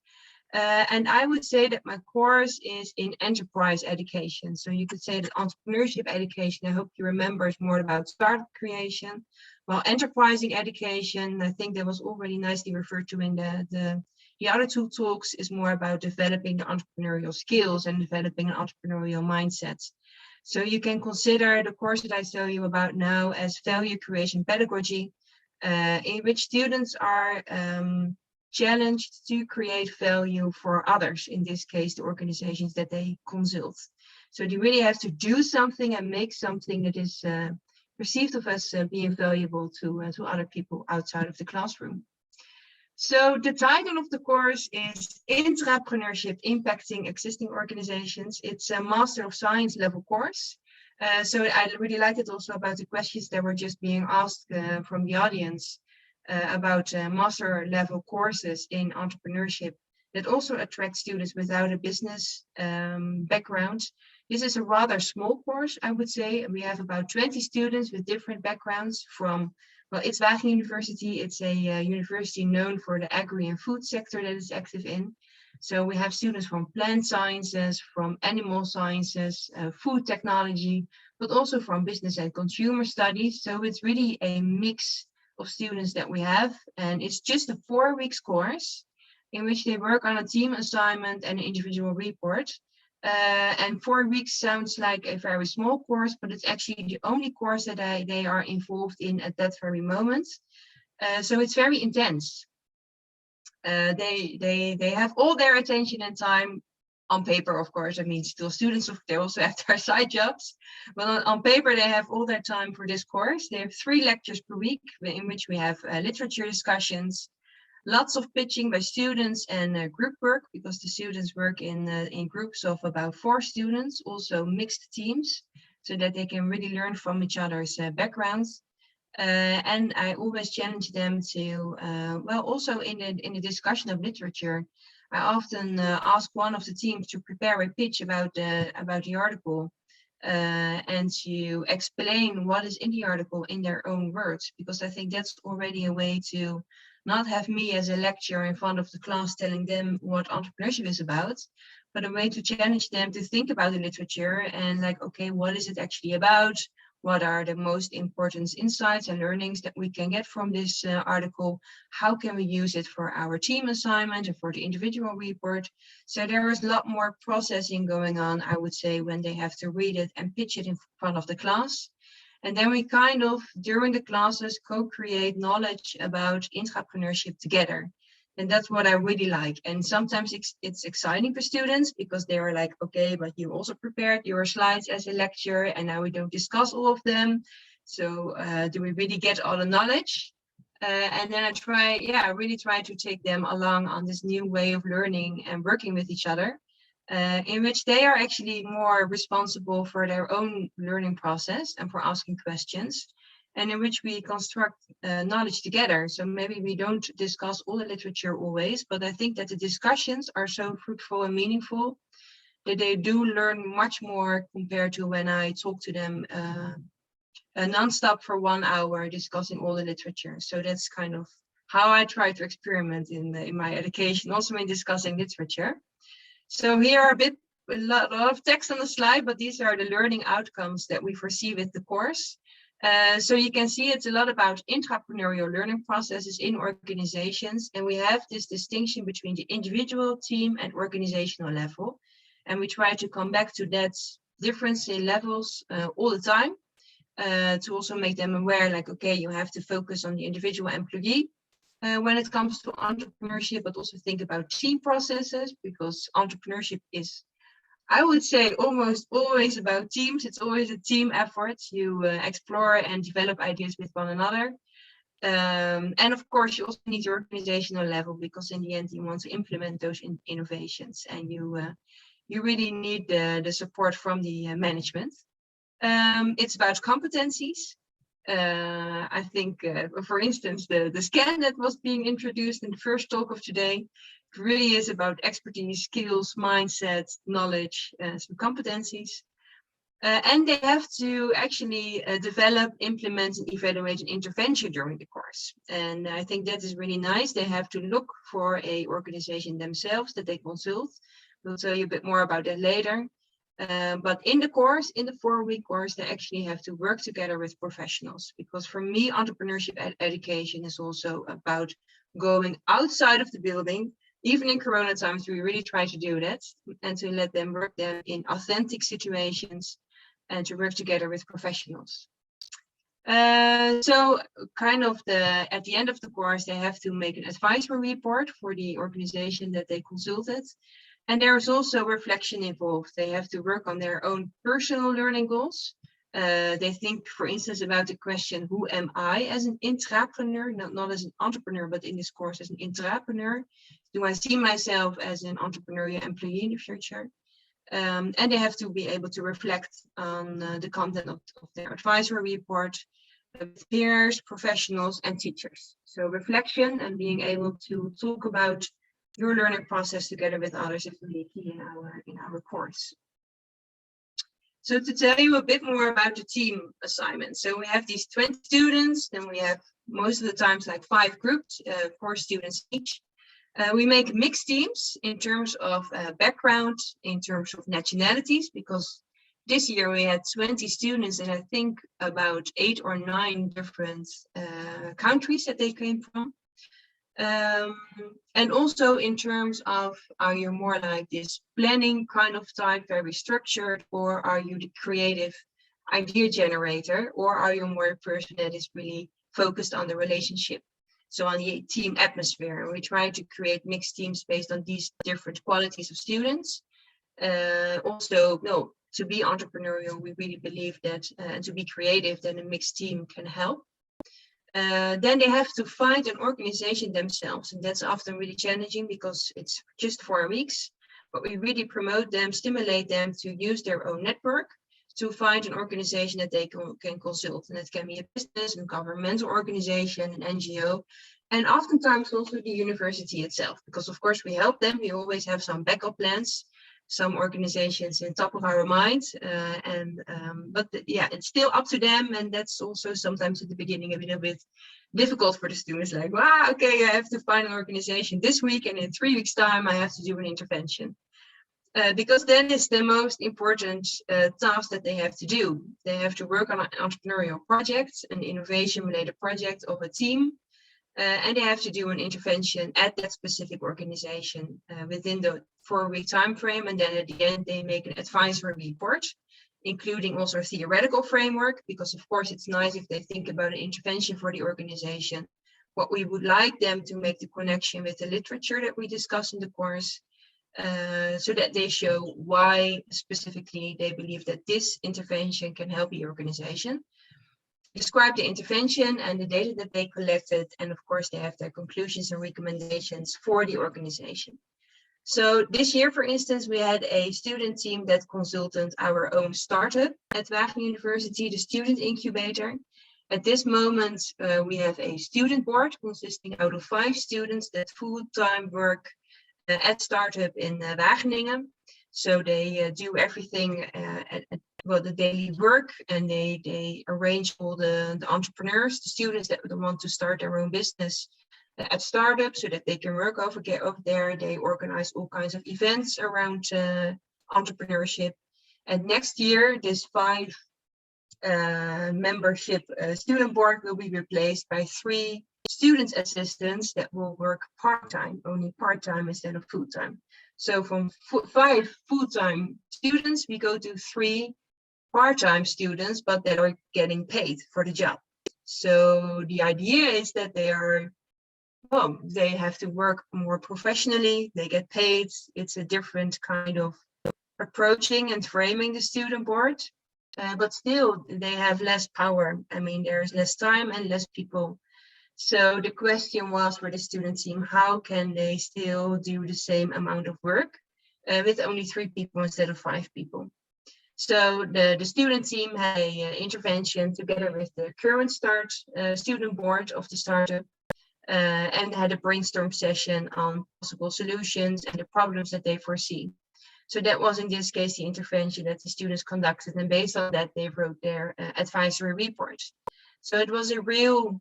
And I would say that my course is in enterprise education. So you could say that entrepreneurship education, I hope you remember, is more about startup creation. While enterprising education, I think that was already nicely referred to in the other two talks, is more about developing the entrepreneurial skills and developing an entrepreneurial mindset. So you can consider the course that I tell you about now as value creation pedagogy, in which students are challenged to create value for others, in this case, the organizations that they consult. So they really have to do something and make something that is perceived of as being valuable to other people outside of the classroom. So the title of the course is Entrepreneurship Impacting Existing Organizations. It's a Master of Science level course. So I really liked it also about the questions that were just being asked from the audience. About master level courses in entrepreneurship that also attract students without a business background. This is a rather small course, I would say. We have about 20 students with different backgrounds from, well, it's Wageningen University. It's a university known for the agri and food sector that it's active in. So we have students from plant sciences, from animal sciences, food technology, but also from business and consumer studies. So it's really a mix of students that we have, and it's just a 4 weeks course in which they work on a team assignment and an individual report. And 4 weeks sounds like a very small course, but it's actually the only course that they are involved in at that very moment. So it's very intense. They have all their attention and time on paper, of course. I mean, still students, they also have their side jobs, but on paper, they have all their time for this course. They have 3 lectures per week in which we have literature discussions, lots of pitching by students and group work, because the students work in groups of about 4 students, also mixed teams, so that they can really learn from each other's backgrounds. And I always challenge them to, well, also in the discussion of literature, I often ask one of the teams to prepare a pitch about the article and to explain what is in the article in their own words, because I think that's already a way to not have me as a lecturer in front of the class telling them what entrepreneurship is about, but a way to challenge them to think about the literature and like, okay, what is it actually about? What are the most important insights and learnings that we can get from this article? How can we use it for our team assignment or for the individual report? So there is a lot more processing going on, I would say, when they have to read it and pitch it in front of the class. And then we kind of, during the classes, co-create knowledge about intrapreneurship together. And that's what I really like. And sometimes it's exciting for students because they are like, okay, but you also prepared your slides as a lecture and now we don't discuss all of them. So do we really get all the knowledge? And then I really try to take them along on this new way of learning and working with each other, in which they are actually more responsible for their own learning process and for asking questions, and in which we construct knowledge together. So maybe we don't discuss all the literature always, but I think that the discussions are so fruitful and meaningful that they do learn much more compared to when I talk to them nonstop for 1 hour discussing all the literature. So that's kind of how I try to experiment in my education, also in discussing literature. So here are a lot of text on the slide, but these are the learning outcomes that we foresee with the course. So you can see it's a lot about intrapreneurial learning processes in organizations. And we have this distinction between the individual, team, and organizational level. And we try to come back to that difference in levels all the time, to also make them aware, like, okay, you have to focus on the individual employee when it comes to entrepreneurship, but also think about team processes, because entrepreneurship is, I would say, almost always about teams. It's always a team effort. You explore and develop ideas with one another. And of course, you also need your organizational level, because in the end, you want to implement those innovations, and you really need the support from the management. It's about competencies. I think, for instance, the scan that was being introduced in the first talk of today really is about expertise, skills, mindset, knowledge, some competencies. And they have to actually develop, implement, and evaluate an intervention during the course. And I think that is really nice. They have to look for an organization themselves that they consult. We'll tell you a bit more about that later. But in the course, in the 4-week course, they actually have to work together with professionals, because for me, entrepreneurship education is also about going outside of the building. Even in Corona times, we really try to do that, and to let them work them in authentic situations and to work together with professionals. So kind of at the end of the course, they have to make an advisory report for the organization that they consulted. And there is also reflection involved. They have to work on their own personal learning goals. They think, for instance, about the question, who am I as an intrapreneur, not as an entrepreneur, but in this course as an intrapreneur? Do I see myself as an entrepreneurial employee in the future? And they have to be able to reflect on the content of their advisory report with peers, professionals, and teachers. So reflection and being able to talk about your learning process together with others is really key in our course. So to tell you a bit more about the team assignment. So we have these 20 students, then we have most of the times like 5 groups, 4 students each. We make mixed teams in terms of background, in terms of nationalities, because this year we had 20 students and I think about 8 or 9 different countries that they came from. And also in terms of, are you more like this planning kind of type, very structured, or are you the creative idea generator, or are you more a person that is really focused on the relationship, so on the team atmosphere? And we try to create mixed teams based on these different qualities of students. Also, no, to be entrepreneurial, we really believe that, and to be creative, then a mixed team can help. Then they have to find an organization themselves, and that's often really challenging because it's just 4 weeks, but we really promote them, stimulate them to use their own network to find an organization that they can consult. And it can be a business, a governmental organization, an NGO, and oftentimes also the university itself, because of course we help them. We always have some backup plans. some organizations in top of our minds, but yeah, it's still up to them, and that's also sometimes at the beginning a little bit difficult for the students. Like, wow, okay, I have to find an organization this week, and in 3 weeks' time, I have to do an intervention. Because then it's the most important task that they have to do. They have to work on an entrepreneurial project, an innovation-related project of a team, and they have to do an intervention at that specific organization within the 4-week time frame. And then at the end, they make an advisory report, including also a theoretical framework, because of course it's nice if they think about an intervention for the organization, what we would like them to make the connection with the literature that we discuss in the course, so that they show why specifically they believe that this intervention can help the organization. Describe the intervention and the data that they collected, and of course they have their conclusions and recommendations for the organization. So this year, for instance, we had a student team that consulted our own startup at Wageningen University, the student incubator. At this moment, we have a student board consisting out of 5 students that full-time work at startup in Wageningen. So they do everything at the daily work, and they arrange all the entrepreneurs, the students that want to start their own business at startup, so that they can get over there. They organize all kinds of events around entrepreneurship. And next year, this 5 membership student board will be replaced by 3 student assistants that will work part-time, only part-time instead of full-time. So from 5 full-time students, we go to 3 part-time students, but that are getting paid for the job. So the idea is that they have to work more professionally, they get paid. It's a different kind of approaching and framing the student board, but still they have less power. I mean, there's less time and less people. So the question was for the student team, how can they still do the same amount of work with only 3 people instead of 5 people? So the student team had an intervention together with the current student board of the startup, and had a brainstorm session on possible solutions and the problems that they foresee. So that was in this case the intervention that the students conducted, and based on that they wrote their advisory report. So it was a real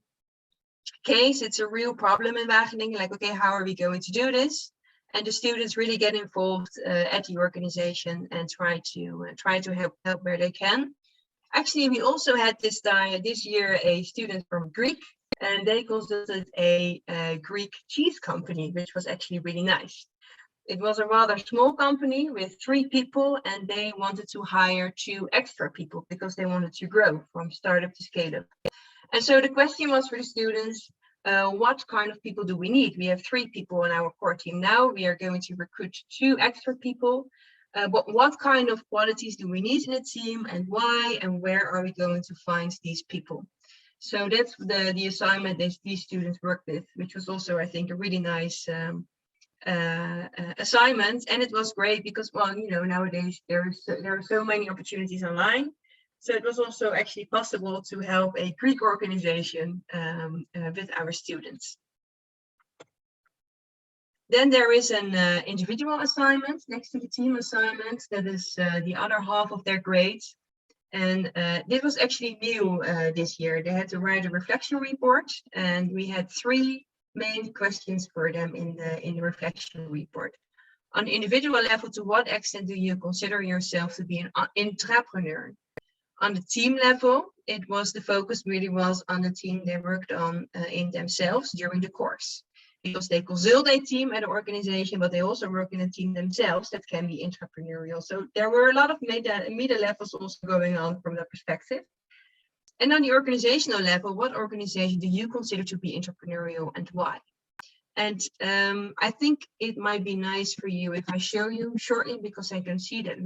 case, it's a real problem in Wageningen, like, okay, how are we going to do this? And the students really get involved at the organization and try to help where they can. Actually, we also had this year a student from Greek, and they consulted a Greek cheese company, which was actually really nice. It was a rather small company with 3 people, and they wanted to hire 2 extra people because they wanted to grow from startup to scale up. And so the question was for the students, what kind of people do we need? We have 3 people on our core team now. We are going to recruit 2 extra people. But what kind of qualities do we need in a team, and why, and where are we going to find these people? So that's the assignment that these students worked with, which was also, I think, a really nice assignment. And it was great because, well, you know, nowadays there are so many opportunities online. So it was also actually possible to help a Greek organization with our students. Then there is an individual assignment next to the team assignment. That is the other half of their grades. And this was actually new this year. They had to write a reflection report, and we had 3 main questions for them in the reflection report. On the individual level, to what extent do you consider yourself to be an intrapreneur? On the team level, the focus really was on the team they worked on in themselves during the course, because they consult a team at an organization, but they also work in a team themselves that can be entrepreneurial. So there were a lot of meta levels also going on from that perspective. And on the organizational level, what organization do you consider to be entrepreneurial and why? And I think it might be nice for you if I show you shortly, because I can see that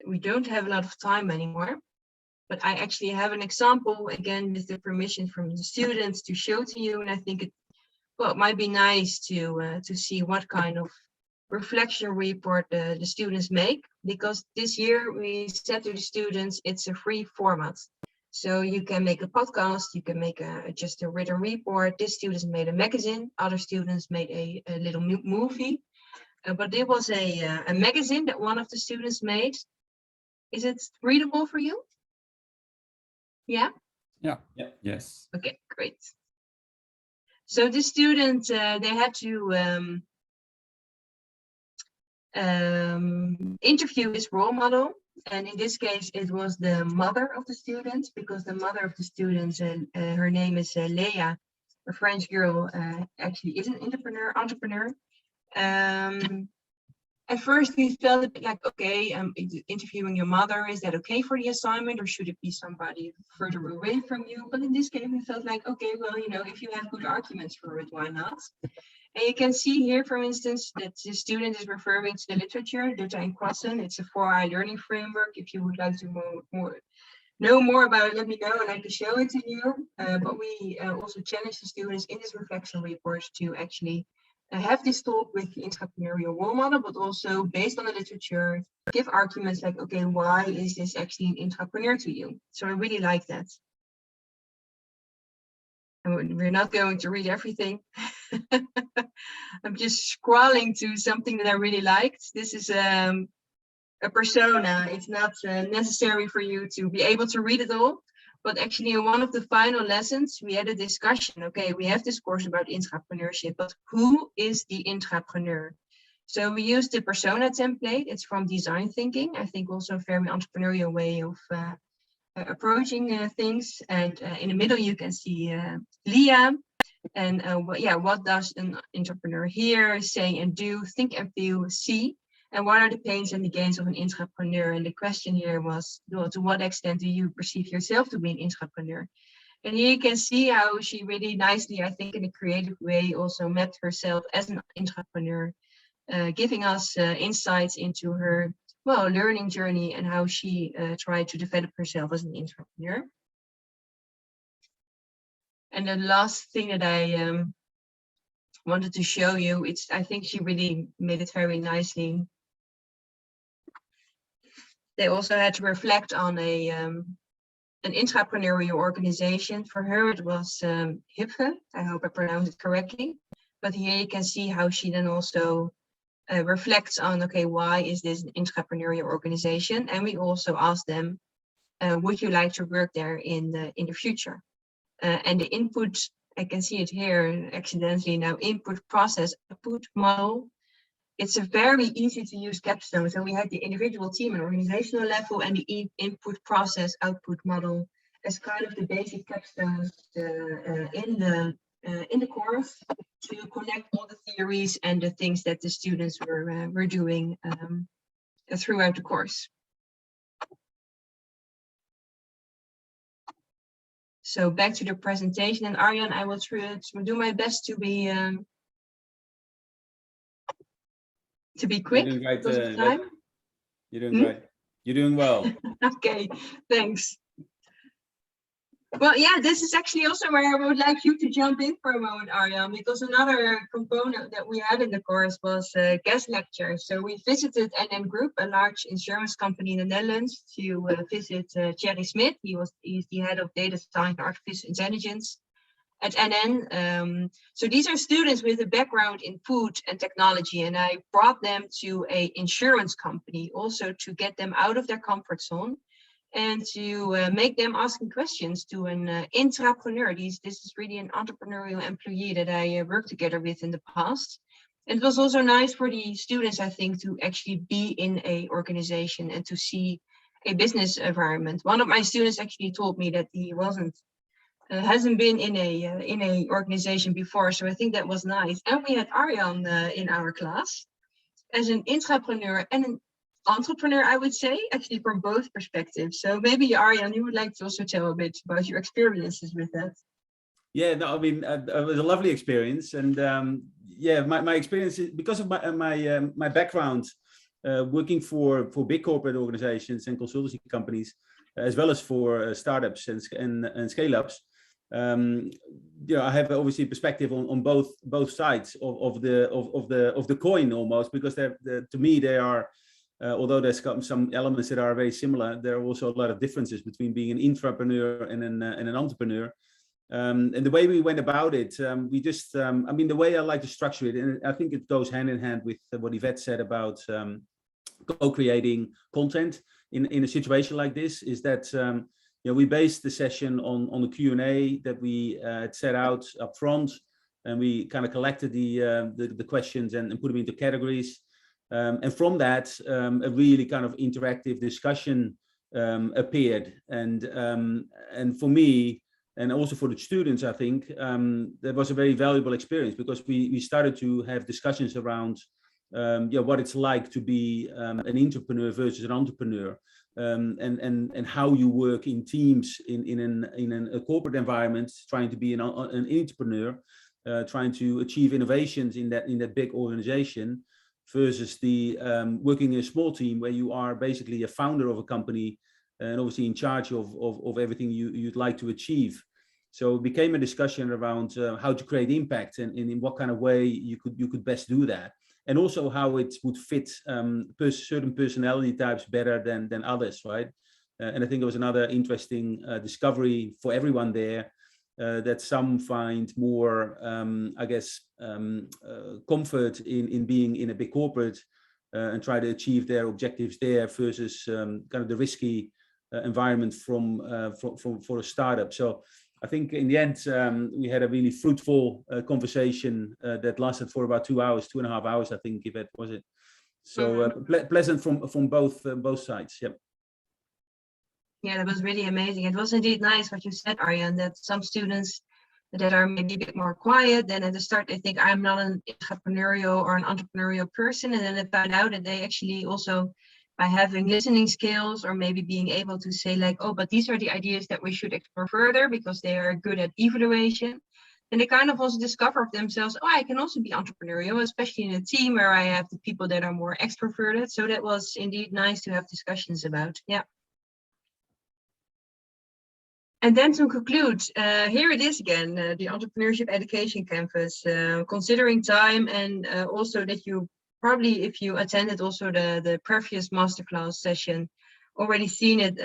we don't have a lot of time anymore, but I actually have an example, again, with the permission from the students to show to you. And I think it might be nice to see what kind of reflection report the students make, because this year we said to the students, it's a free format. So you can make a podcast, you can make just a written report. This students made a magazine, other students made a little movie. but it was a magazine that one of the students made. Is it readable for you? Yeah? Yeah. Yeah. Yes. Okay, great. So the students, they had to interview his role model. And in this case, it was the mother of the student, because the mother of the student, her name is Leah, a French girl, actually is an entrepreneur. At first, we felt a bit like, okay, interviewing your mother, is that okay for the assignment, or should it be somebody further away from you? But in this case, we felt like, okay, well, you know, if you have good arguments for it, why not? And you can see here, for instance, that the student is referring to the literature, Dutta and Crossen. It's a 4i learning framework. If you would like to know more about it, let me know and I can show it to you. But we also challenge the students in this reflection report to actually have this talk with the entrepreneurial role model, but also based on the literature, give arguments like, okay, why is this actually an entrepreneur to you? So I really like that. And we're not going to read everything. I'm just scrolling to something that I really liked. This is a persona. It's not necessary for you to be able to read it all. But actually, in one of the final lessons, we had a discussion. Okay, we have this course about entrepreneurship, but who is the entrepreneur? So we used the persona template. It's from design thinking. I think also a very entrepreneurial way of approaching things. And in the middle, you can see Leah. And what does an entrepreneur hear, say, and do, think and feel, see? And what are the pains and the gains of an entrepreneur? And the question here was, well, to what extent do you perceive yourself to be an entrepreneur? And here you can see how she really nicely, I think in a creative way, also mapped herself as an entrepreneur, giving us insights into her, well, learning journey and how she tried to develop herself as an entrepreneur. And the last thing that I wanted to show you, I think she really made it very nicely. They also had to reflect on an entrepreneurial organization. For her, it was HIPGE. I hope I pronounced it correctly. But here you can see how she then also reflects on, okay, why is this an entrepreneurial organization? And we also asked them, would you like to work there in the future? And the input, I can see it here accidentally now, input process output model. It's a very easy to use capstone. So we had the individual team and organizational level and the input process output model as kind of the basic capstones in the course to connect all the theories and the things that the students were doing throughout the course. So back to the presentation, and Arjan, I will do my best to be quick. You're doing great, because of time. You're doing great. You're doing well. Okay, thanks. Well, yeah, this is actually also where I would like you to jump in for a moment, Arjan, because another component that we had in the course was guest lectures. So we visited NN Group, a large insurance company in the Netherlands, to visit Thierry Smith. He's the head of data science and artificial intelligence at NN. So these are students with a background in food and technology, and I brought them to an insurance company also to get them out of their comfort zone and to make them asking questions to an intrapreneur. This is really an entrepreneurial employee that I worked together with in the past. And it was also nice for the students, I think, to actually be in a organization and to see a business environment. One of my students actually told me that he hasn't been in a organization before, so I think that was nice. And we had Arjan in our class as an intrapreneur and an entrepreneur, I would say, actually from both perspectives. So maybe Arjan, you would like to also tell a bit about your experiences with that. Yeah, no, I mean, it was a lovely experience, and yeah, my experience is because of my background working for big corporate organizations and consultancy companies, as well as for startups and scale-ups. You know, I have obviously perspective on both sides of the coin almost, because to me they are. Although there's some elements that are very similar, there are also a lot of differences between being an intrapreneur and an entrepreneur. And the way we went about it, we just, I mean, the way I like to structure it, and I think it goes hand in hand with what Yvette said about co-creating content in a situation like this, is that you know, we based the session on the Q&A that we had set out up front, and we kind of collected the questions and put them into categories. And from that, a really kind of interactive discussion appeared. And for me, and also for the students, I think that was a very valuable experience, because we started to have discussions around yeah, what it's like to be an entrepreneur versus an entrepreneur, and how you work in teams in a corporate environment, trying to be an entrepreneur, trying to achieve innovations in that big organization, versus the working in a small team where you are basically a founder of a company and obviously in charge of everything you'd like to achieve. So it became a discussion around how to create impact, and in what kind of way you could best do that, and also how it would fit certain personality types better than others, right? And I think it was another interesting discovery for everyone there, that some find more, I guess, comfort in being in a big corporate and try to achieve their objectives there, versus kind of the risky environment for a startup. So I think in the end, we had a really fruitful conversation that lasted for about 2 hours, 2.5 hours, I think, if it was it. So pleasant from both sides. Yep. Yeah, that was really amazing. It was indeed nice what you said, Arjan, that some students that are maybe a bit more quiet, then at the start they think I'm not an entrepreneurial or an entrepreneurial person, and then they found out that they actually also, by having listening skills, or maybe being able to say like, oh, but these are the ideas that we should explore further because they are good at evaluation. And they kind of also discover themselves, oh, I can also be entrepreneurial, especially in a team where I have the people that are more extroverted. So that was indeed nice to have discussions about. Yeah. And then to conclude, here it is again, the Entrepreneurship Education Canvas, considering time, and also that you probably, if you attended also the previous masterclass session, already seen it.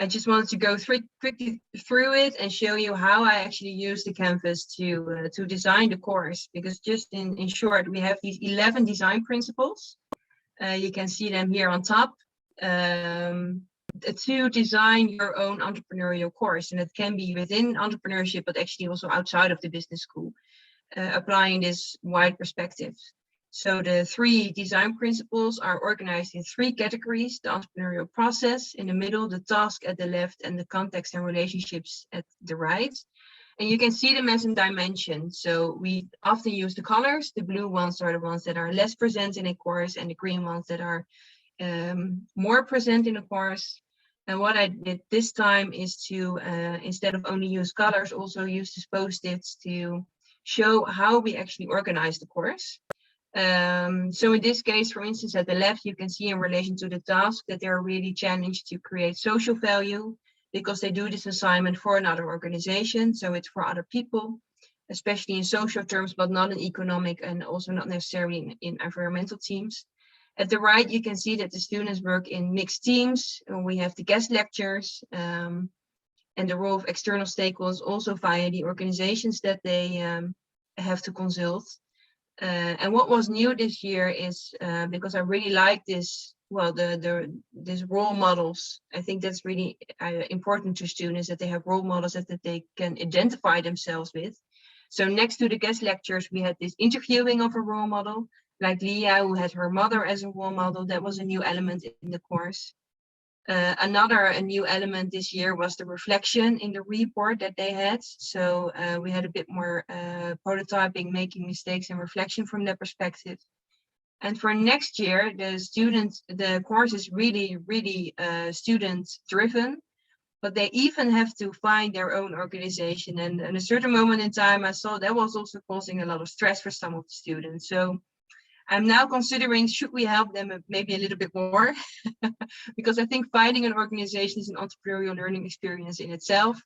I just wanted to go quickly through it and show you how I actually use the canvas to design the course. Because just in short, we have these 11 design principles. You can see them here on top. To design your own entrepreneurial course, and it can be within entrepreneurship, but actually also outside of the business school, applying this wide perspective. So the 3 design principles are organized in 3 categories: the entrepreneurial process in the middle, the task at the left, and the context and relationships at the right. And you can see them as in dimensions. So we often use the colors. The blue ones are the ones that are less present in a course, and the green ones that are more present in a course. And what I did this time is to, instead of only use colors, also use these post-its to show how we actually organize the course. So in this case, for instance, at the left, you can see in relation to the task that they're really challenged to create social value, because they do this assignment for another organization. So it's for other people, especially in social terms, but not in economic, and also not necessarily in environmental teams. At the right, you can see that the students work in mixed teams. We have the guest lectures and the role of external stakeholders also via the organizations that they have to consult. And what was new this year is, because I really like this, well, these role models. I think that's really important to students, that they have role models that they can identify themselves with. So next to the guest lectures, we had this interviewing of a role model, like Leah, who had her mother as a role model. That was a new element in the course. A new element this year was the reflection in the report that they had. So we had a bit more prototyping, making mistakes, and reflection from that perspective. And for next year, the course is really, really student driven, but they even have to find their own organization. And at a certain moment in time, I saw that was also causing a lot of stress for some of the students. So I'm now considering, should we help them maybe a little bit more? Because I think finding an organization is an entrepreneurial learning experience in itself.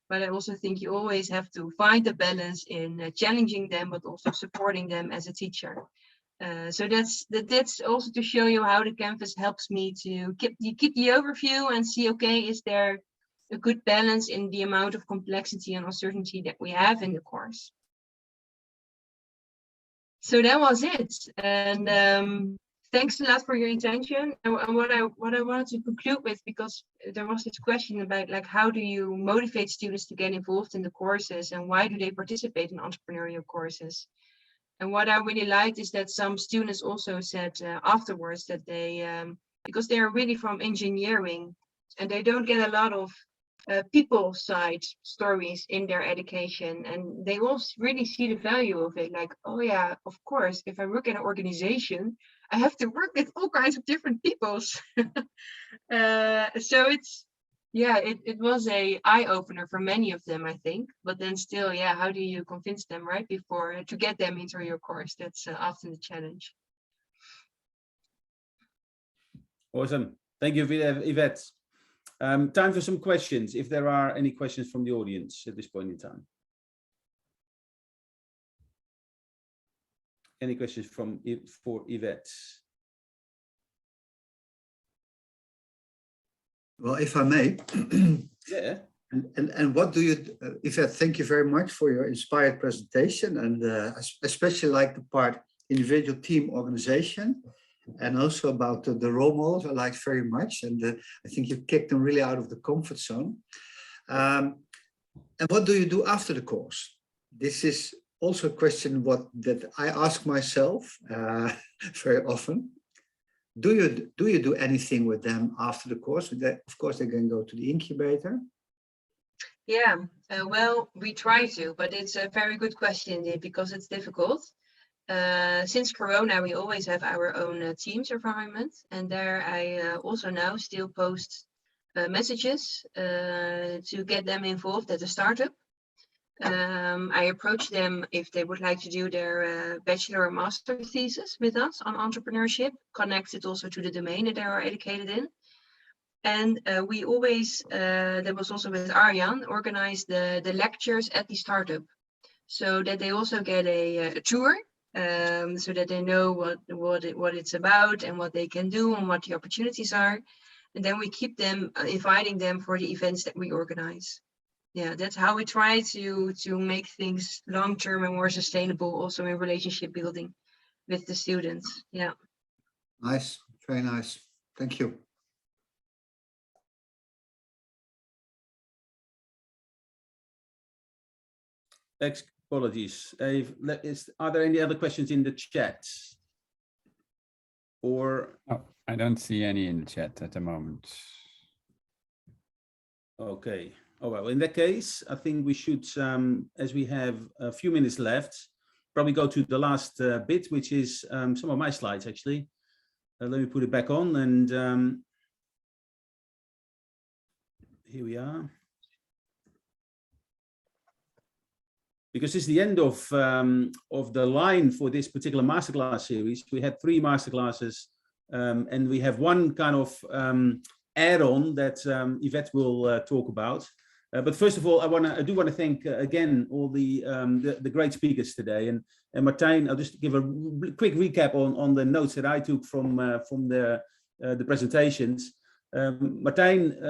But I also think you always have to find the balance in challenging them, but also supporting them as a teacher. So that's also to show you how the canvas helps me to keep the overview and see, okay, is there a good balance in the amount of complexity and uncertainty that we have in the course. So that was it. And thanks a lot for your attention. And what I wanted to conclude with, because there was this question about like, how do you motivate students to get involved in the courses, and why do they participate in entrepreneurial courses? And what I really liked is that some students also said afterwards that they, because they are really from engineering and they don't get a lot of people side stories in their education, and they all really see the value of it. Like, oh yeah, of course, if I work in an organization, I have to work with all kinds of different peoples. So it's, yeah, it was a eye-opener for many of them, I think. But then still, yeah, how do you convince them right before to get them into your course? That's often the challenge. Awesome. Thank you, Yvette. Time for some questions, if there are any questions from the audience at this point in time. Any questions for Yvette? Well, if I may. Yeah. And what do you, Yvette, thank you very much for your inspired presentation, and especially like the part individual team organization, and also about the role models I liked very much, and I think you kicked them really out of the comfort zone. And what do you do after the course? This is also a question that I ask myself very often. Do you do anything with them after the course? Of course, they can go to the incubator. Yeah, well, we try to, but it's a very good question indeed, because it's difficult. Since Corona, we always have our own Teams environment, and there I also now still post messages to get them involved at the startup. I approach them if they would like to do their bachelor or master thesis with us on entrepreneurship, connected also to the domain that they are educated in. And we always, that was also with Arjan, organize the lectures at the startup, so that they also get a tour, so that they know what it's about and what they can do and what the opportunities are. And then we keep them, inviting them for the events that we organize. Yeah, that's how we try to make things long-term and more sustainable, also in relationship building with the students. Yeah. Nice, very nice. Thank you. Apologies. Are there any other questions in the chat? Or oh, I don't see any in the chat at the moment. Okay. Oh, well, in that case, I think we should, as we have a few minutes left, probably go to the last bit, which is some of my slides, actually. Let me put it back on, and here we are. Because it's the end of the line for this particular masterclass series. We had 3 masterclasses, and we have one kind of add-on that Yvette will talk about. But first of all, I do want to thank again all the great speakers today. And Martijn, I'll just give a quick recap on the notes that I took from the presentations. Martijn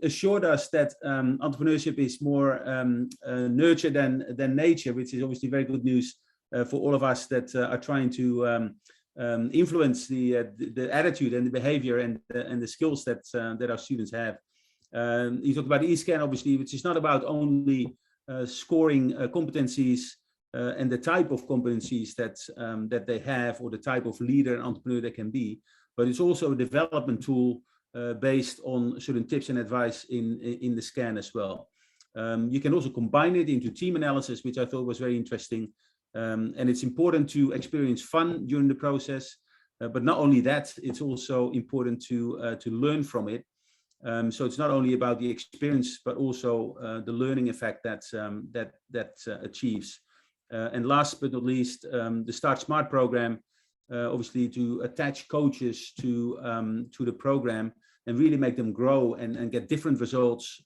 assured us that entrepreneurship is more nurture than nature, which is obviously very good news for all of us that are trying to influence the attitude and the behavior and the skills that our students have. You talked about eScan, obviously, which is not about only scoring competencies and the type of competencies that they have, or the type of leader and entrepreneur they can be, but it's also a development tool based on certain tips and advice in the scan as well. You can also combine it into team analysis, which I thought was very interesting. And it's important to experience fun during the process, but not only that, it's also important to learn from it. So it's not only about the experience, but also the learning effect that achieves. And last but not least, the Start Smart program, obviously to attach coaches to the program and really make them grow and get different results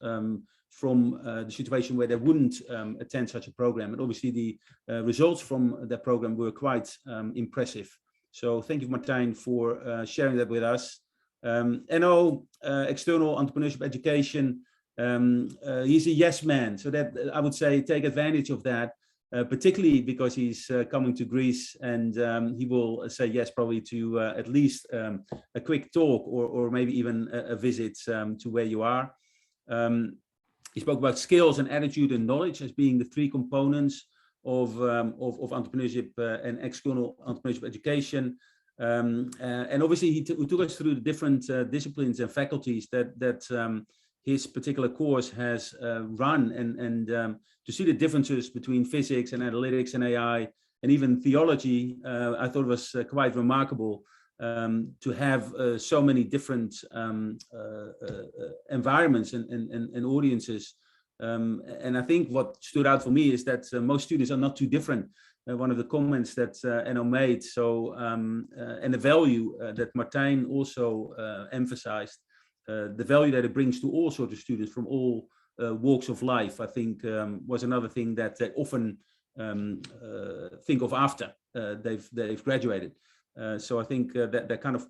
from the situation where they wouldn't attend such a program. And obviously the results from that program were quite impressive. So thank you, Martijn, for sharing that with us. NO, external entrepreneurship education, He's a yes man, so that I would say take advantage of that, particularly because he's coming to Greece, and he will say yes probably to at least a quick talk or maybe even a visit to where you are. He spoke about skills and attitude and knowledge as being the three components of entrepreneurship and external entrepreneurship education. And obviously he took us through the different disciplines and faculties that his particular course has run, and to see the differences between physics and analytics and AI and even theology. I thought it was quite remarkable to have so many different environments and audiences. And I think what stood out for me is that most students are not too different. One of the comments that Enno made, so and the value that Martijn also emphasized, the value that it brings to all sorts of students from all walks of life, I think was another thing that they often think of after they've graduated. So I think that kind of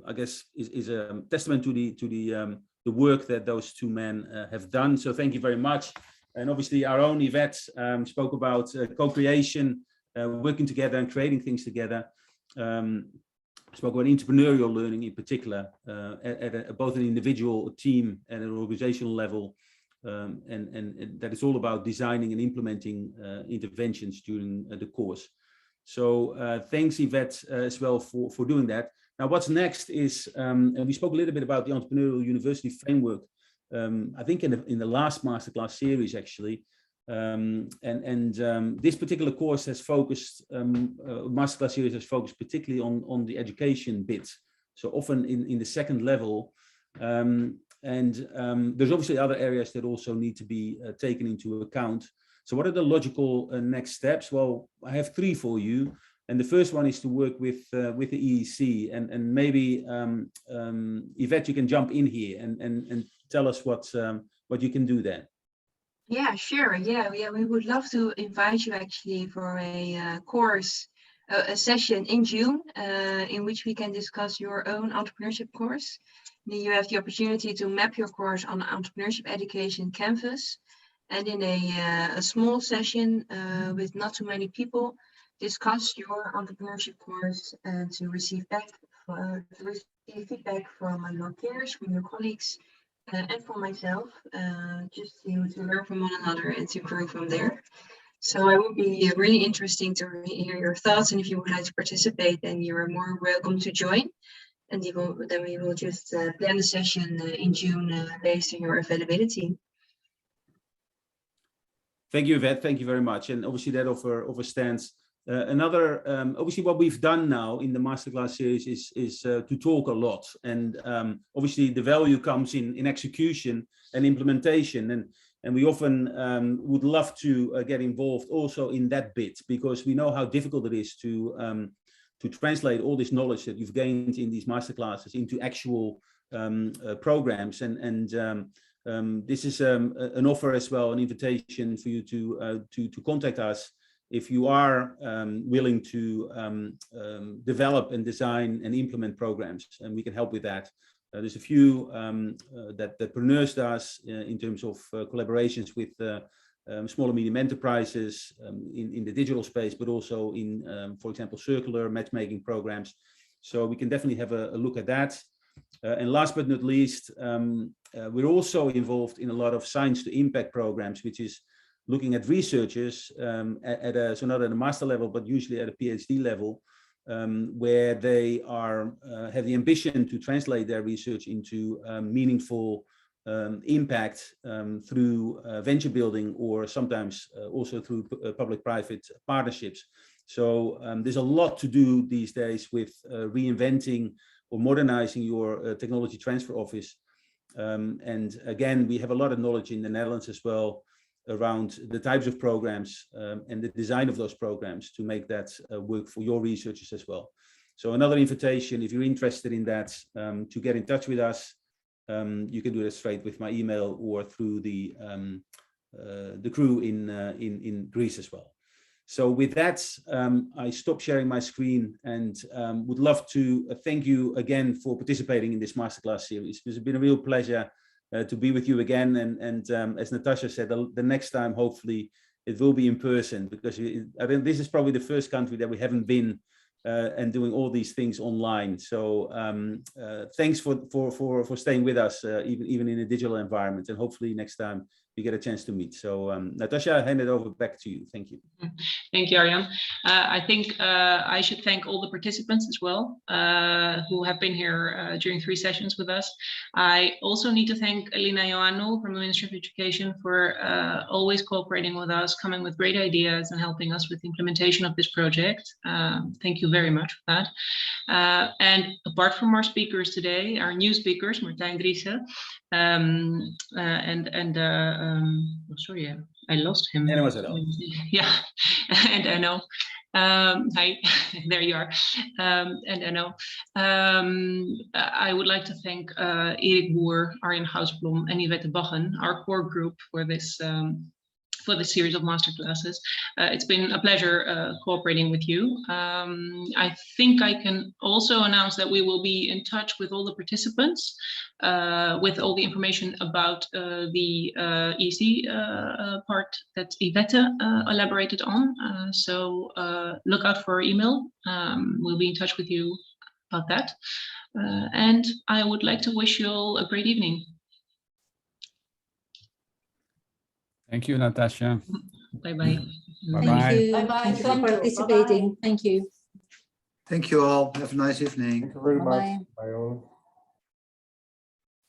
I guess is a testament to the work that those two men have done. So thank you very much. And obviously our own Yvette spoke about co-creation, working together and creating things together. Spoke about entrepreneurial learning in particular, at both an individual, a team, and an organizational level, and that is all about designing and implementing interventions during the course. So thanks, Yvette, as well for doing that. Now, what's next is, and we spoke a little bit about the Entrepreneurial University Framework, I think in the last Masterclass series, actually. This particular course has focused, Masterclass series has focused particularly on the education bit. So often in the second level, there's obviously other areas that also need to be taken into account. So what are the logical next steps? Well, I have three for you. And the first one is to work with the EEC, and maybe Yvette, you can jump in here and tell us what you can do there. Yeah, sure. Yeah, we would love to invite you actually for a course, a session in June, in which we can discuss your own entrepreneurship course. Then you have the opportunity to map your course on entrepreneurship education canvas, and in a small session with not too many people, discuss your entrepreneurship course and to receive feedback from your peers, from your colleagues, and for myself, just to learn from one another and to grow from there. So it would be really interesting to hear your thoughts, and if you would like to participate, then you are more welcome to join. And then we will just plan the session in June based on your availability. Thank you, Yvette. Thank you very much. And obviously that offer stands. Obviously what we've done now in the Masterclass series is to talk a lot, and obviously the value comes in execution and implementation, and we often would love to get involved also in that bit, because we know how difficult it is to translate all this knowledge that you've gained in these masterclasses into actual programs, and this is an offer as well, an invitation for you to contact us if you are willing to develop and design and implement programs, and we can help with that. There's a few that Preneurs does in terms of collaborations with small and medium enterprises in the digital space, but also in, for example, circular matchmaking programs. So we can definitely have a look at that. And last but not least, we're also involved in a lot of science to impact programs, which is looking at researchers so not at a master level, but usually at a PhD level, where they have the ambition to translate their research into meaningful impact through venture building, or sometimes also through public-private partnerships. So there's a lot to do these days with reinventing or modernizing your technology transfer office. And again, we have a lot of knowledge in the Netherlands as well around the types of programs and the design of those programs to make that work for your researchers as well. So another invitation, if you're interested in that, to get in touch with us. You can do that straight with my email or through the crew in Greece as well. So with that, I stop sharing my screen and would love to thank you again for participating in this Masterclass series. It's been a real pleasure to be with you again. And as Natasha said, the next time, hopefully, it will be in person, because I think this is probably the first country that we haven't been and doing all these things online. So thanks for staying with us, even in a digital environment. And hopefully next time we get a chance to meet. So Natasha, I hand it over back to you. Thank you. Thank you, Arjan. I think I should thank all the participants as well who have been here during 3 sessions with us. I also need to thank Elina Ioannou from the Ministry of Education for always cooperating with us, coming with great ideas and helping us with the implementation of this project. Thank you very much for that. And apart from our speakers today, our new speakers, Martijn Driessen, sorry, I lost him. Yeah, and Enno. Hi, there you are. And Enno. I would like to thank Erik Boer, Arjen Housblom, and Yvette Baggen, our core group for this series of masterclasses. It's been a pleasure cooperating with you. I think I can also announce that we will be in touch with all the participants with all the information about the EC part that Yvette elaborated on. So look out for our email. We'll be in touch with you about that. And I would like to wish you all a great evening. Thank you, Natasha. Bye-bye. Bye-bye. Thank you. Bye-bye. Thank you for Thank you. participating. Bye-bye. Thank you. Thank you all. Have a nice evening. Thank you very much. Bye-bye. Bye all.